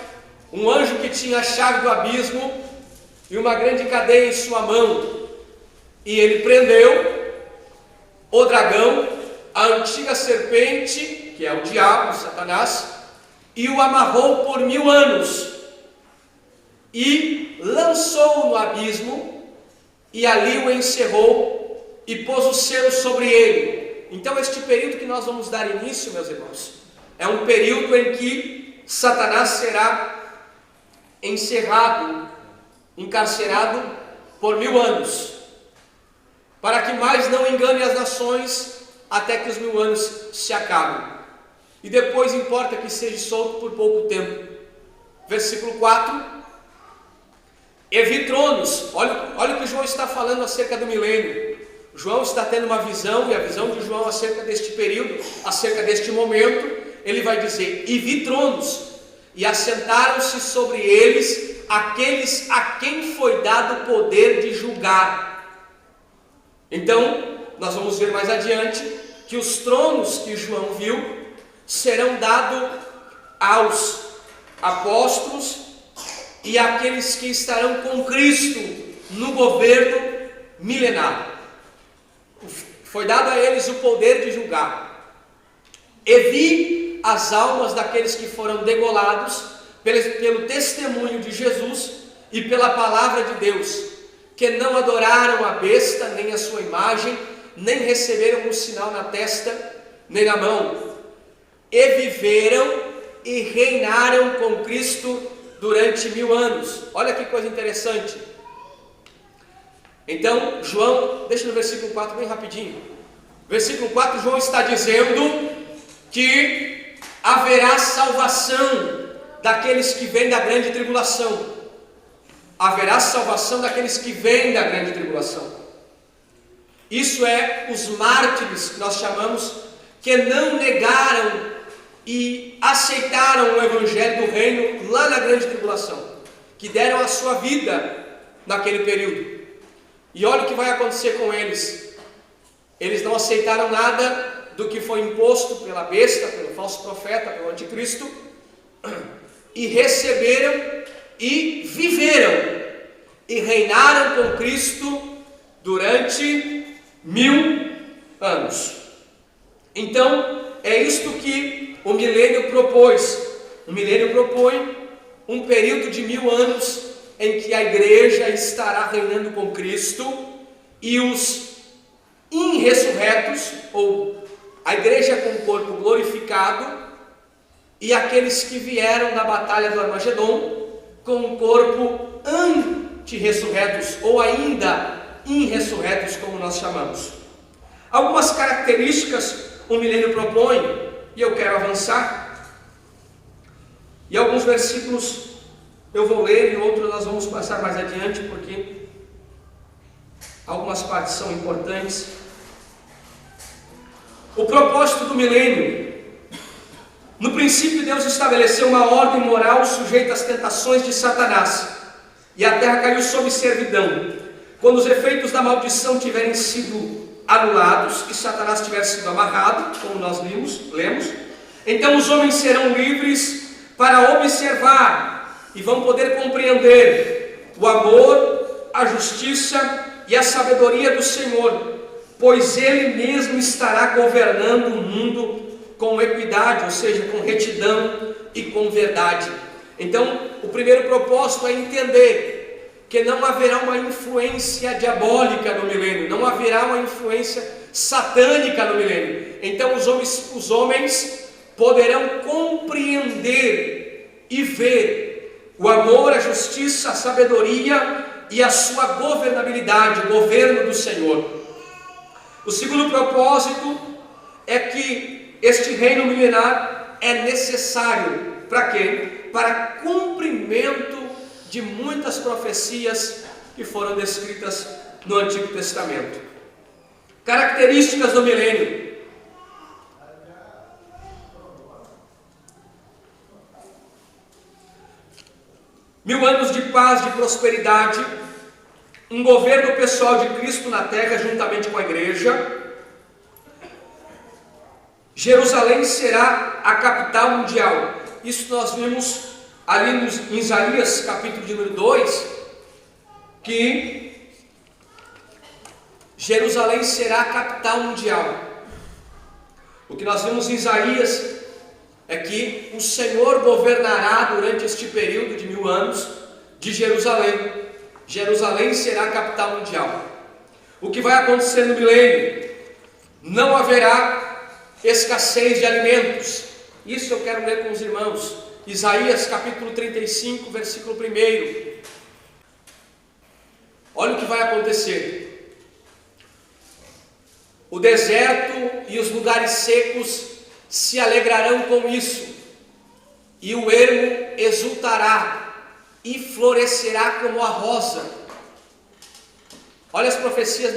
um anjo que tinha a chave do abismo e uma grande cadeia em sua mão, e ele prendeu o dragão, a antiga serpente, que é o diabo, Satanás, e o amarrou por 1000 anos, e lançou-o no abismo, e ali o encerrou, e pôs o selo sobre ele. Então este período que nós vamos dar início, meus irmãos, é um período em que Satanás será encerrado, encarcerado por 1000 anos. para que mais não engane as nações, até que os 1000 anos se acabem. E depois importa que seja solto por pouco tempo. Versículo 4. E vi tronos. Olha o que João está falando acerca do milênio. João está tendo uma visão, e a visão de João acerca deste período, acerca deste momento, ele vai dizer: e vi tronos, e assentaram-se sobre eles aqueles a quem foi dado o poder de julgar. Então, nós vamos ver mais adiante que os tronos que João viu serão dados aos apóstolos e àqueles que estarão com Cristo no governo milenar. Foi dado a eles o poder de julgar. E vi as almas daqueles que foram degolados pelo testemunho de Jesus e pela palavra de Deus, que não adoraram a besta, nem a sua imagem, nem receberam um sinal na testa, nem na mão. E viveram e reinaram com Cristo durante 1000 anos. Olha que coisa interessante. Então, João, deixa no versículo 4 bem rapidinho. Versículo 4, João está dizendo que haverá salvação daqueles que vêm da grande tribulação. Haverá salvação daqueles que vêm da grande tribulação. Isso é os mártires, que nós chamamos, que não negaram e aceitaram o evangelho do reino lá na grande tribulação, que deram a sua vida naquele período. E olha o que vai acontecer com eles. Eles não aceitaram nada do que foi imposto pela besta, pelo falso profeta, pelo anticristo, e receberam e viveram e reinaram com Cristo durante 1000 anos. Então, é isto que o milênio propôs. O milênio propõe um período de 1000 anos em que a igreja estará reinando com Cristo, e os inressurretos, ou a igreja com o corpo glorificado, e aqueles que vieram da batalha do Armagedon com o corpo anti-ressurretos, ou ainda inressurretos, como nós chamamos. Algumas características o milênio propõe, e eu quero avançar, e alguns versículos eu vou ler, e outros nós vamos passar mais adiante, porque algumas partes são importantes. O propósito do milênio. No princípio, Deus estabeleceu uma ordem moral sujeita às tentações de Satanás, e a terra caiu sob servidão. Quando os efeitos da maldição tiverem sido anulados e Satanás tiver sido amarrado, como nós lemos, então os homens serão livres para observar e vão poder compreender o amor, a justiça e a sabedoria do Senhor, pois Ele mesmo estará governando o mundo com equidade, ou seja, com retidão e com verdade. Então, o primeiro propósito é entender que não haverá uma influência diabólica no milênio, não haverá uma influência satânica no milênio. Então, os homens poderão compreender e ver o amor, a justiça, a sabedoria e a sua governabilidade, o governo do Senhor. O segundo propósito é que este reino milenar é necessário para quê? Para cumprimento de muitas profecias que foram descritas no Antigo Testamento. Características do milênio. Mil anos de paz, de prosperidade, um governo pessoal de Cristo na terra juntamente com a igreja. Jerusalém será a capital mundial. Isso nós vimos ali em Isaías, capítulo de número 2, que Jerusalém será a capital mundial. O que nós vimos em Isaías é que o Senhor governará durante este período de 1000 anos de Jerusalém. Jerusalém será a capital mundial. O que vai acontecer no milênio? Não haverá escassez de alimentos. Isso eu quero ler com os irmãos. Isaías capítulo 35, versículo 1. Olha o que vai acontecer. O deserto e os lugares secos se alegrarão com isso, e o ermo exultará e florescerá como a rosa. Olha as profecias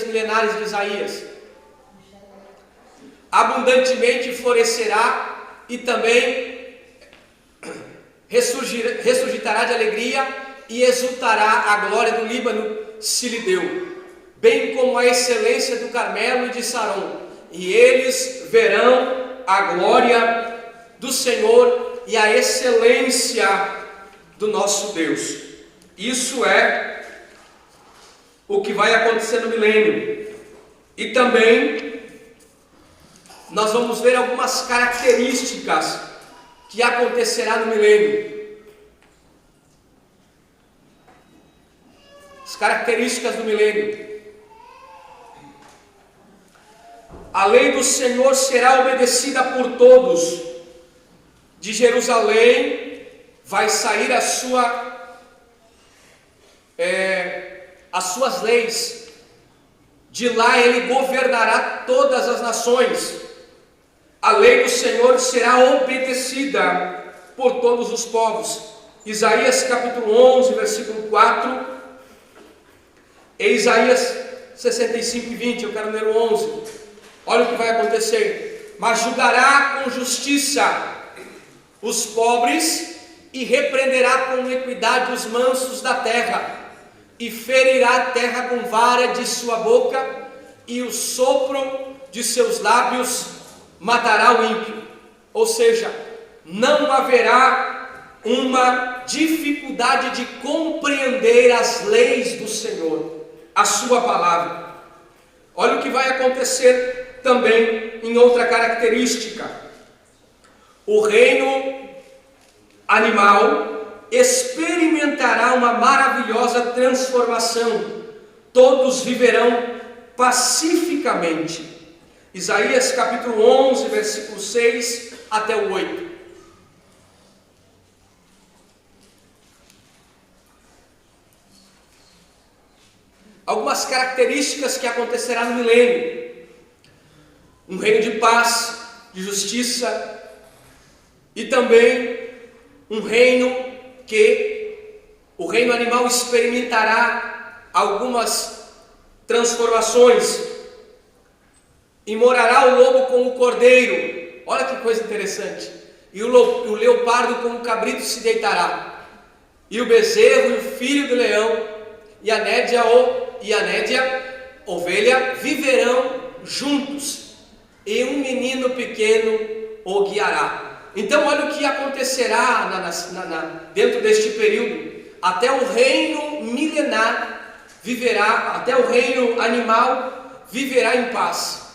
milenares de Isaías. Abundantemente florescerá e também ressurgirá de alegria e exultará. A glória do Líbano se lhe deu, bem como a excelência do Carmelo e de Saron, e eles verão a glória do Senhor e a excelência do nosso Deus. Isso é o que vai acontecer no milênio. E também nós vamos ver algumas características que acontecerá no milênio. As características do milênio. A lei do Senhor será obedecida por todos. De Jerusalém vai sair as suas leis. De lá ele governará todas as nações. A lei do Senhor será obedecida por todos os povos. Isaías capítulo 11, versículo 4. E Isaías 65 e 20, eu quero ler o 11. Olha o que vai acontecer. Mas julgará com justiça os pobres e repreenderá com equidade os mansos da terra, e ferirá a terra com vara de sua boca, e o sopro de seus lábios matará o ímpio. Ou seja, não haverá uma dificuldade de compreender as leis do Senhor, a sua palavra. Olha o que vai acontecer também em outra característica. O reino animal experimentará uma maravilhosa transformação. Todos viverão pacificamente. Isaías capítulo 11, versículo 6 até o 8. Algumas características que acontecerá no milênio. Um reino de paz, de justiça, e também um reino que o reino animal experimentará algumas transformações. E morará o lobo com o cordeiro. Olha que coisa interessante. E o leopardo com o cabrito se deitará. E o bezerro e o filho do leão e a nédia ovelha viverão juntos. E um menino pequeno o guiará. Então olha o que acontecerá dentro deste período. Até o reino milenar viverá, até o reino animal viverá em paz.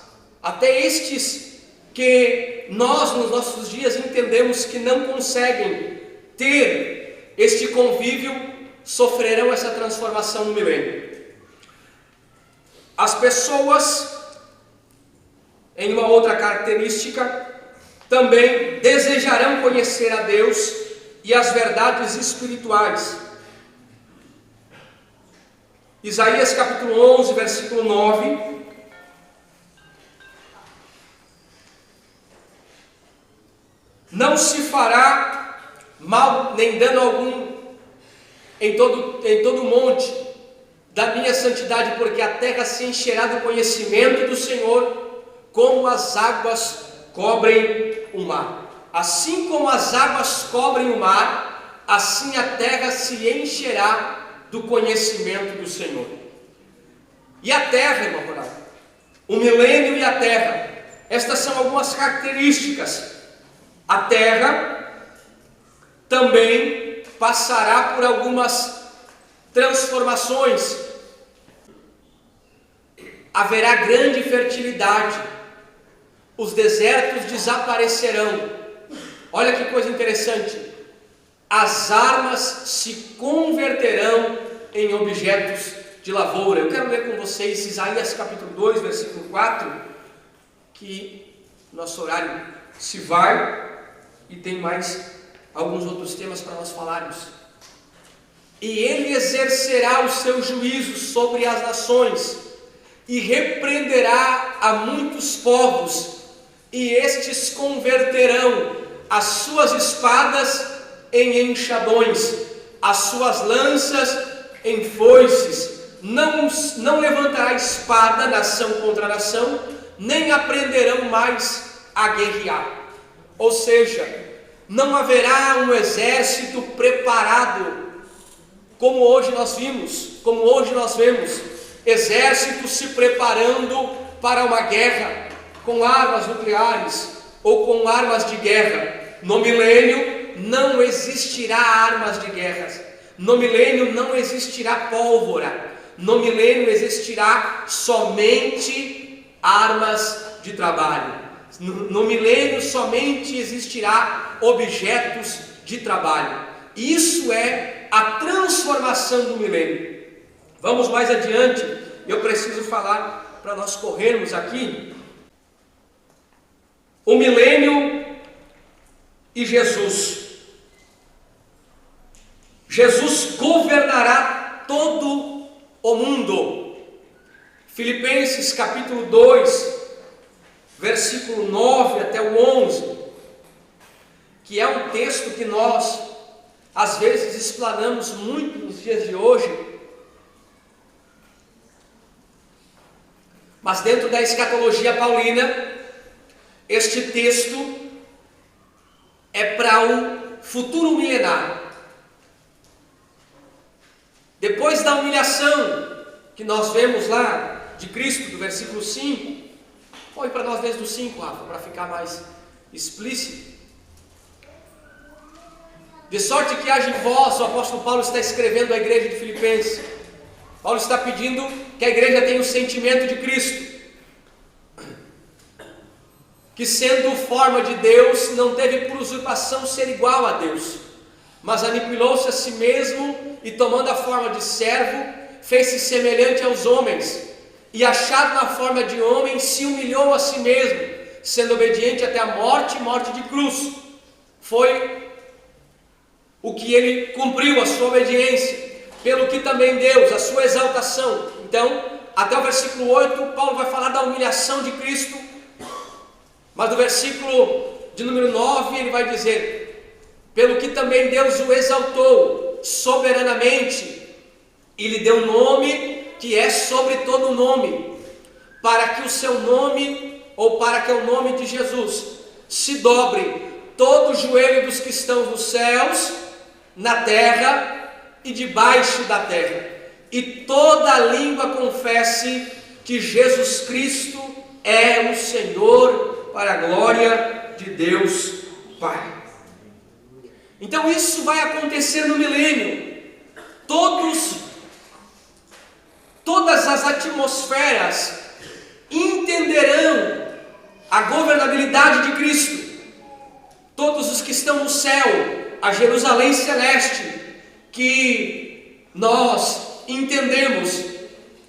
Até estes que nós nos nossos dias entendemos que não conseguem ter este convívio, sofrerão essa transformação no milênio. As pessoas, em uma outra característica, também desejarão conhecer a Deus e as verdades espirituais. Isaías capítulo 11, versículo 9. Não se fará mal nem dano algum em todo o monte da minha santidade, porque a terra se encherá do conhecimento do Senhor, como as águas cobrem o mar. Assim como as águas cobrem o mar, assim a terra se encherá do conhecimento do Senhor. E a terra, irmão Ronaldo, o milênio e a terra, estas são algumas características. A terra também passará por algumas transformações. Haverá grande fertilidade. Os desertos desaparecerão. Olha que coisa interessante. As armas se converterão em objetos de lavoura. Eu quero ler com vocês Isaías capítulo 2, versículo 4, que nosso horário se vai e tem mais alguns outros temas para nós falarmos. E ele exercerá o seu juízo sobre as nações e repreenderá a muitos povos, e estes converterão as suas espadas em enxadões, as suas lanças em foices. Não levantará espada nação contra nação, nem aprenderão mais a guerrear. Ou seja, não haverá um exército preparado, como hoje nós vemos exércitos se preparando para uma guerra com armas nucleares ou com armas de guerra. No milênio não existirá armas de guerra. No milênio não existirá pólvora. No milênio existirá somente armas de trabalho. No milênio somente existirá objetos de trabalho. Isso é a transformação do milênio. Vamos mais adiante. Eu preciso falar para nós corrermos aqui. O milênio e Jesus. Jesus governará todo o mundo. Filipenses capítulo 2, versículo 9 até o 11, que é um texto que nós, às vezes, explanamos muito nos dias de hoje, mas dentro da escatologia paulina, este texto é para o futuro milenar. Depois da humilhação que nós vemos lá de Cristo, do versículo 5, põe para nós desde o 5, Rafa, para ficar mais explícito. De sorte que haja em vós, o apóstolo Paulo está escrevendo à igreja de Filipenses. Paulo está pedindo que a igreja tenha o sentimento de Cristo, que sendo forma de Deus, não teve por usurpação ser igual a Deus, mas aniquilou-se a si mesmo e, tomando a forma de servo, fez-se semelhante aos homens, e achado na forma de homem, se humilhou a si mesmo, sendo obediente até a morte, morte de cruz. Foi o que ele cumpriu, a sua obediência, pelo que também Deus, a sua exaltação. Então, até o versículo 8, Paulo vai falar da humilhação de Cristo, mas no versículo de número 9, ele vai dizer: pelo que também Deus o exaltou soberanamente, e lhe deu nome que é sobre todo nome, para que o seu nome, ou para que o nome de Jesus, se dobre todo o joelho dos que estão nos céus, na terra e debaixo da terra, e toda língua confesse que Jesus Cristo é o Senhor, para a glória de Deus Pai. Então isso vai acontecer no milênio. Todas as atmosferas entenderão a governabilidade de Cristo. Todos os que estão no céu, a Jerusalém celeste, que nós entendemos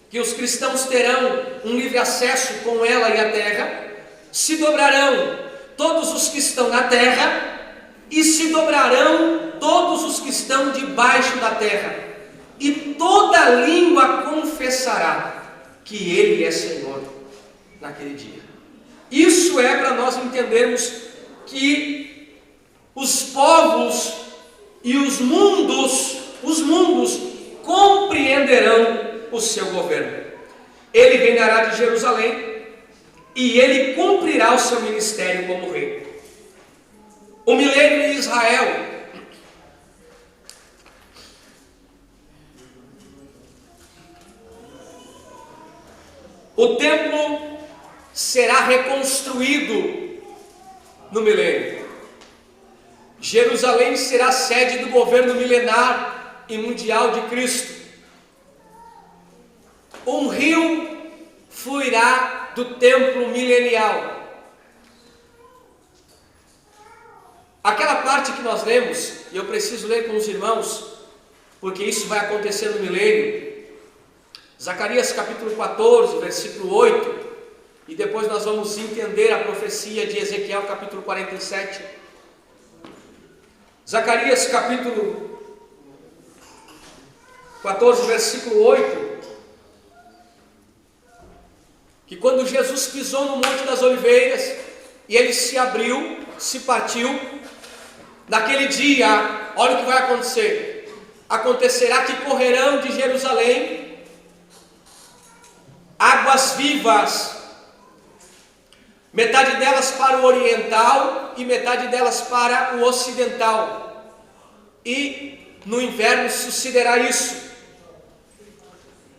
que os cristãos terão um livre acesso com ela e a terra, se dobrarão todos os que estão na terra, e se dobrarão todos os que estão debaixo da terra, e toda língua confessará que Ele é Senhor naquele dia. Isso é para nós entendermos que os povos e os mundos compreenderão o seu governo. Ele reinará de Jerusalém e ele cumprirá o seu ministério como rei. O milênio de Israel o templo será reconstruído no milênio. Jerusalém será sede do governo milenar e mundial de Cristo. Um rio fluirá do templo milenial. Aquela parte que nós lemos, e eu preciso ler com os irmãos, porque isso vai acontecer no milênio. Zacarias capítulo 14, versículo 8, e depois nós vamos entender a profecia de Ezequiel capítulo 47. Zacarias capítulo 14, versículo 8. Jesus pisou no Monte das Oliveiras e ele se abriu, se partiu, naquele dia, olha o que vai acontecer. Acontecerá que correrão de Jerusalém águas vivas, metade delas para o oriental e metade delas para o ocidental. E no inverno sucederá isso.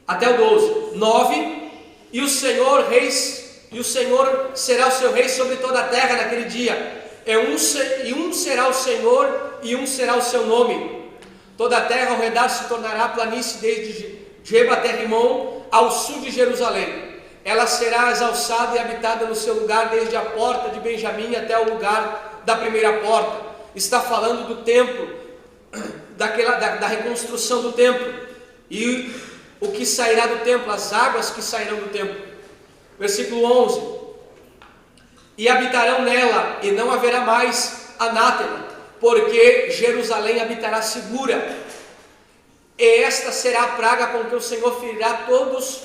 Até o 12. 9. E o Senhor será o seu rei sobre toda a terra naquele dia. Um será o Senhor e um será o seu nome. Toda a terra ao redor se tornará planície, desde Geba até Rimon, ao sul de Jerusalém. Ela será exalçada e habitada no seu lugar, desde a porta de Benjamim até o lugar da primeira porta. Está falando do templo, da reconstrução do templo. E o que sairá do templo, as águas que sairão do templo. Versículo 11. E habitarão nela, e não haverá mais anátema, porque Jerusalém habitará segura. E esta será a praga com que o Senhor ferirá todos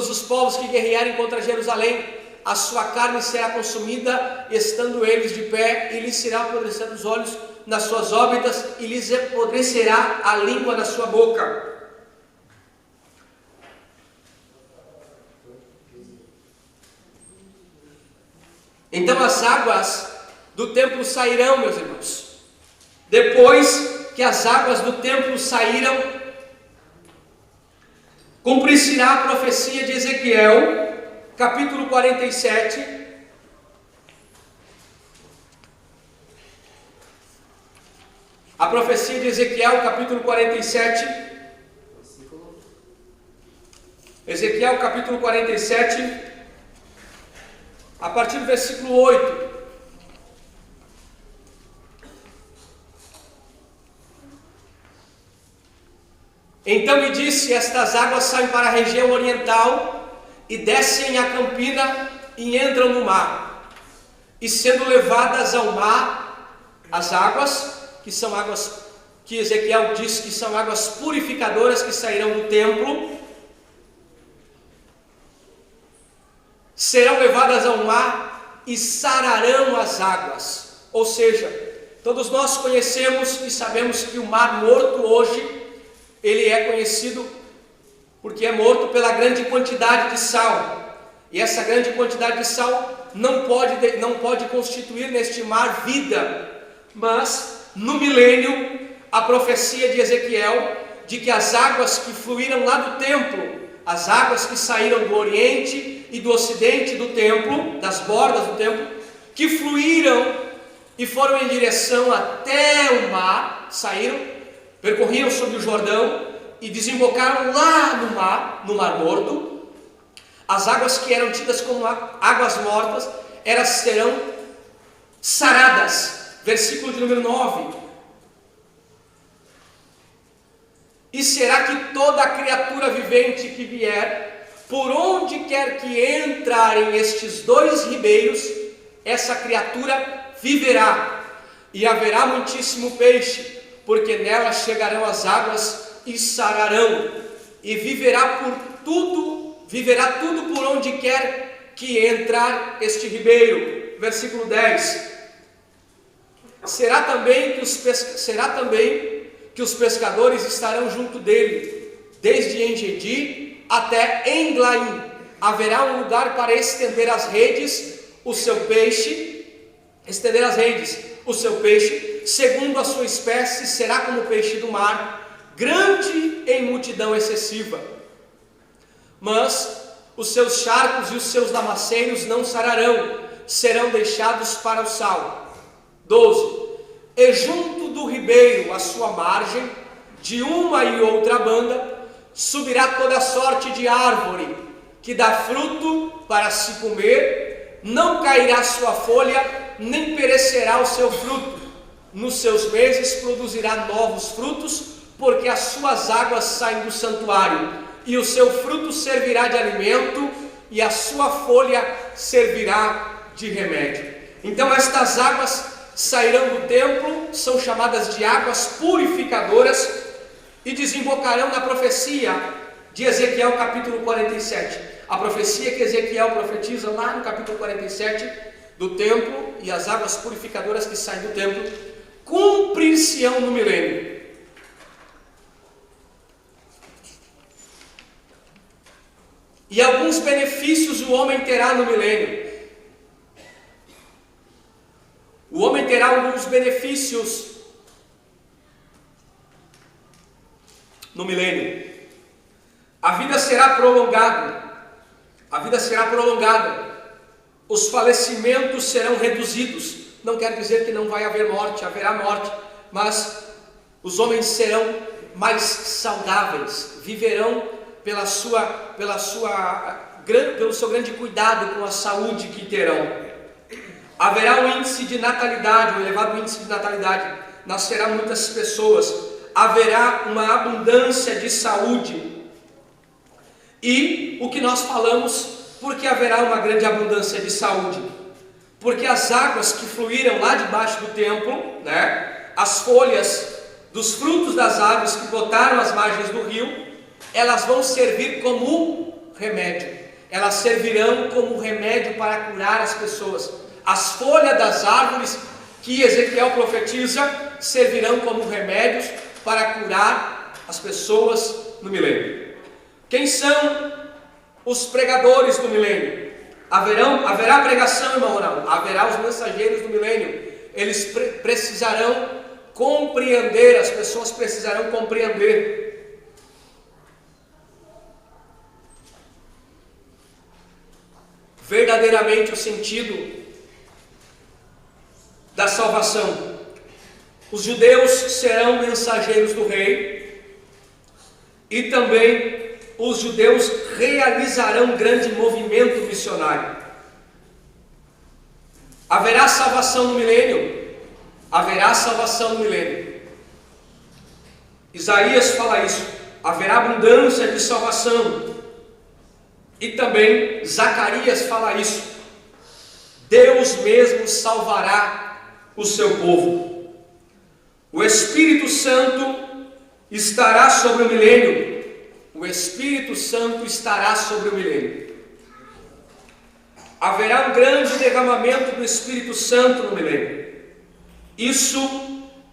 os povos que guerrearem contra Jerusalém. A sua carne será consumida, estando eles de pé, e lhes será apodrecendo os olhos nas suas órbitas, e lhes apodrecerá a língua na sua boca. Então as águas do templo sairão, meus irmãos. Depois que as águas do templo saíram, cumprir-se-á a profecia de Ezequiel, capítulo 47. A profecia de Ezequiel, capítulo 47. Ezequiel, capítulo 47. A partir do versículo 8. Então me disse: estas águas saem para a região oriental e descem a campina e entram no mar. E sendo levadas ao mar, as águas, que são águas que Ezequiel disse que são águas purificadoras que sairão do templo, serão levadas ao mar e sararão as águas. Ou seja, todos nós conhecemos e sabemos que o Mar Morto hoje, ele é conhecido porque é morto pela grande quantidade de sal. E essa grande quantidade de sal não pode constituir neste mar vida. Mas, no milênio, a profecia de Ezequiel, de que as águas que fluíram lá do templo, as águas que saíram do oriente e do ocidente do templo, das bordas do templo, que fluíram e foram em direção até o mar, percorriam sobre o Jordão e desembocaram lá no Mar Morto. As águas que eram tidas como águas mortas, elas serão saradas. Versículo de número 9. E será que toda criatura vivente que vier, por onde quer que entrarem estes dois ribeiros, essa criatura viverá, e haverá muitíssimo peixe, porque nela chegarão as águas e sararão, e viverá tudo por onde quer que entrar este ribeiro. Versículo 10. Será também que os pescadores estarão junto dele, desde Engedi até Englaim. Haverá um lugar para estender as redes, o seu peixe, segundo a sua espécie, será como o peixe do mar, grande em multidão excessiva. Mas os seus charcos e os seus lamaceiros não sararão, serão deixados para o sal. 12. E junto do ribeiro, à sua margem, de uma e outra banda, subirá toda sorte de árvore, que dá fruto para se comer, não cairá sua folha, nem perecerá o seu fruto. Nos seus meses produzirá novos frutos, porque as suas águas saem do santuário, e o seu fruto servirá de alimento, e a sua folha servirá de remédio. Então estas águas sairão do templo, são chamadas de águas purificadoras, e desembocarão na profecia de Ezequiel capítulo 47. A profecia que Ezequiel profetiza lá no capítulo 47 do templo e as águas purificadoras que saem do templo cumprir-se-ão no milênio. E alguns benefícios o homem terá no milênio. O homem terá alguns benefícios no milênio. A vida será prolongada. A vida será prolongada. Os falecimentos serão reduzidos. Não quer dizer que não vai haver morte, haverá morte, mas os homens serão mais saudáveis, viverão pelo seu grande cuidado com a saúde que terão. Haverá um índice de natalidade, um elevado índice de natalidade, nascerá muitas pessoas, haverá uma abundância de saúde. E o que nós falamos, porque haverá uma grande abundância de saúde? Porque as águas que fluíram lá debaixo do templo, as folhas dos frutos das árvores que botaram às margens do rio, elas vão servir como remédio. Elas servirão como remédio para curar as pessoas. As folhas das árvores que Ezequiel profetiza servirão como remédios para curar as pessoas no milênio. Quem são os pregadores do milênio? Haverá pregação, irmão, não? Haverá os mensageiros do milênio. Eles precisarão compreender, as pessoas precisarão compreender verdadeiramente o sentido da salvação. Os judeus serão mensageiros do rei e também os judeus realizarão um grande movimento missionário. Haverá salvação no milênio? Haverá salvação no milênio. Isaías fala isso. Haverá abundância de salvação. E também Zacarias fala isso. Deus mesmo salvará o seu povo. O Espírito Santo estará sobre o milênio. O Espírito Santo estará sobre o milênio. Haverá um grande derramamento do Espírito Santo no milênio. Isso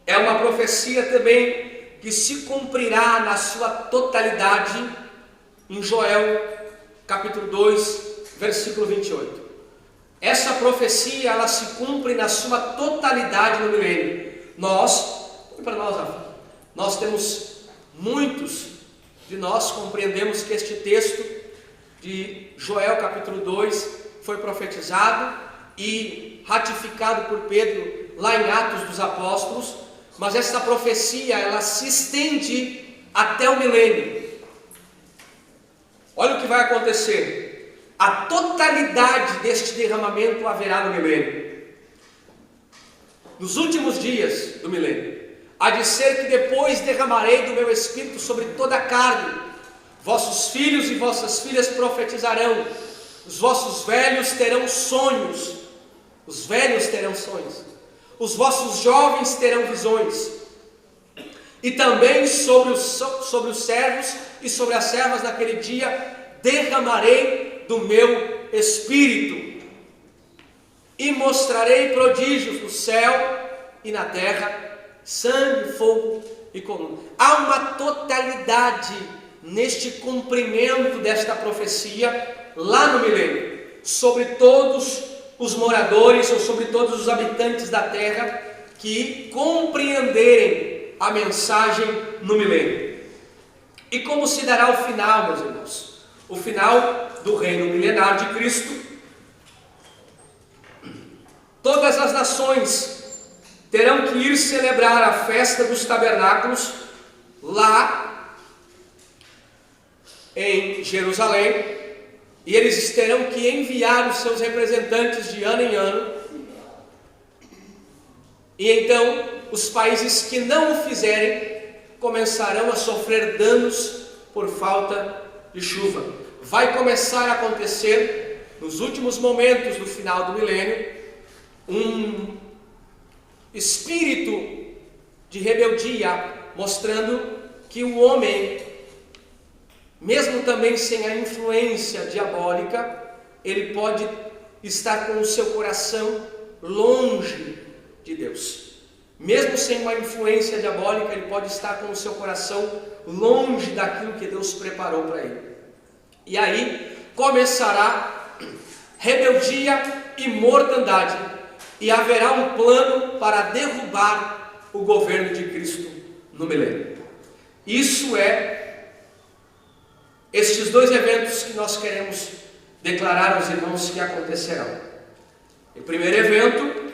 é uma profecia também que se cumprirá na sua totalidade em Joel capítulo 2, versículo 28. Essa profecia, ela se cumpre na sua totalidade no milênio. Nós temos, muitos de nós compreendemos que este texto de Joel capítulo 2 foi profetizado e ratificado por Pedro lá em Atos dos Apóstolos, mas essa profecia, ela se estende até o milênio. Olha o que vai acontecer. A totalidade deste derramamento haverá no milênio. Nos últimos dias do milênio, há de ser que depois derramarei do meu Espírito sobre toda a carne. Vossos filhos e vossas filhas profetizarão. Os vossos velhos terão sonhos. Os velhos terão sonhos. Os vossos jovens terão visões. E também sobre os servos e sobre as servas naquele dia derramarei do meu Espírito, e mostrarei prodígios no céu e na terra, sangue, fogo e coluna. Há uma totalidade neste cumprimento desta profecia lá no milênio, sobre todos os moradores ou sobre todos os habitantes da terra que compreenderem a mensagem no milênio. E como se dará o final, meus irmãos? O final do reino milenar de Cristo. Todas as nações terão que ir celebrar a festa dos tabernáculos lá em Jerusalém, e eles terão que enviar os seus representantes de ano em ano, e então os países que não o fizerem começarão a sofrer danos por falta de chuva. Vai começar a acontecer nos últimos momentos do final do milênio um espírito de rebeldia, mostrando que o homem mesmo também sem a influência diabólica, ele pode estar com o seu coração longe de Deus. Mesmo sem uma influência diabólica, ele pode estar com o seu coração longe daquilo que Deus preparou para ele. E aí começará rebeldia e mortandade, e haverá um plano para derrubar o governo de Cristo no milênio. Isso é estes dois eventos que nós queremos declarar aos irmãos que acontecerão. O primeiro evento,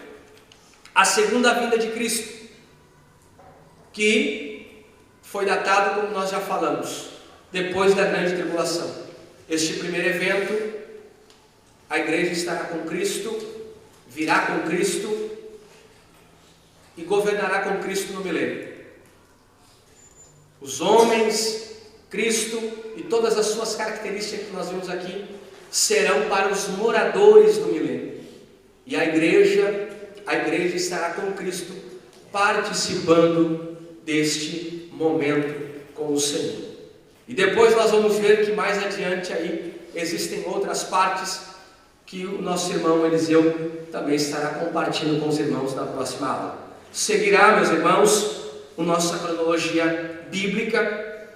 a segunda vinda de Cristo, que foi datado, como nós já falamos, depois da grande tribulação. Este primeiro evento, a igreja estará com Cristo, virá com Cristo e governará com Cristo no milênio. Os homens, Cristo e todas as suas características que nós vimos aqui serão para os moradores do milênio. E a igreja estará com Cristo, participando deste momento com o Senhor. E depois nós vamos ver que mais adiante aí existem outras partes que o nosso irmão Eliseu também estará compartilhando com os irmãos na próxima aula. Seguirá, meus irmãos, a nossa cronologia bíblica,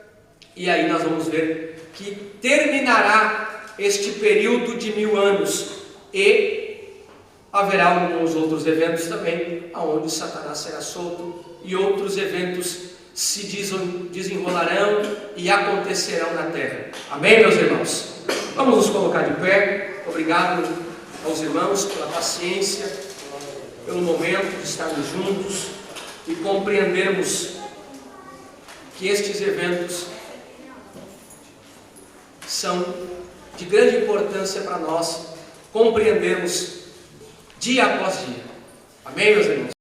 e aí nós vamos ver que terminará este período de 1000 anos, e haverá alguns outros eventos também, onde Satanás será solto, e outros eventos se desenrolarão e acontecerão na terra. Amém, meus irmãos? Vamos nos colocar de pé. Obrigado aos irmãos pela paciência, pelo momento de estarmos juntos e compreendermos que estes eventos são de grande importância para nós compreendermos dia após dia. Amém, meus irmãos?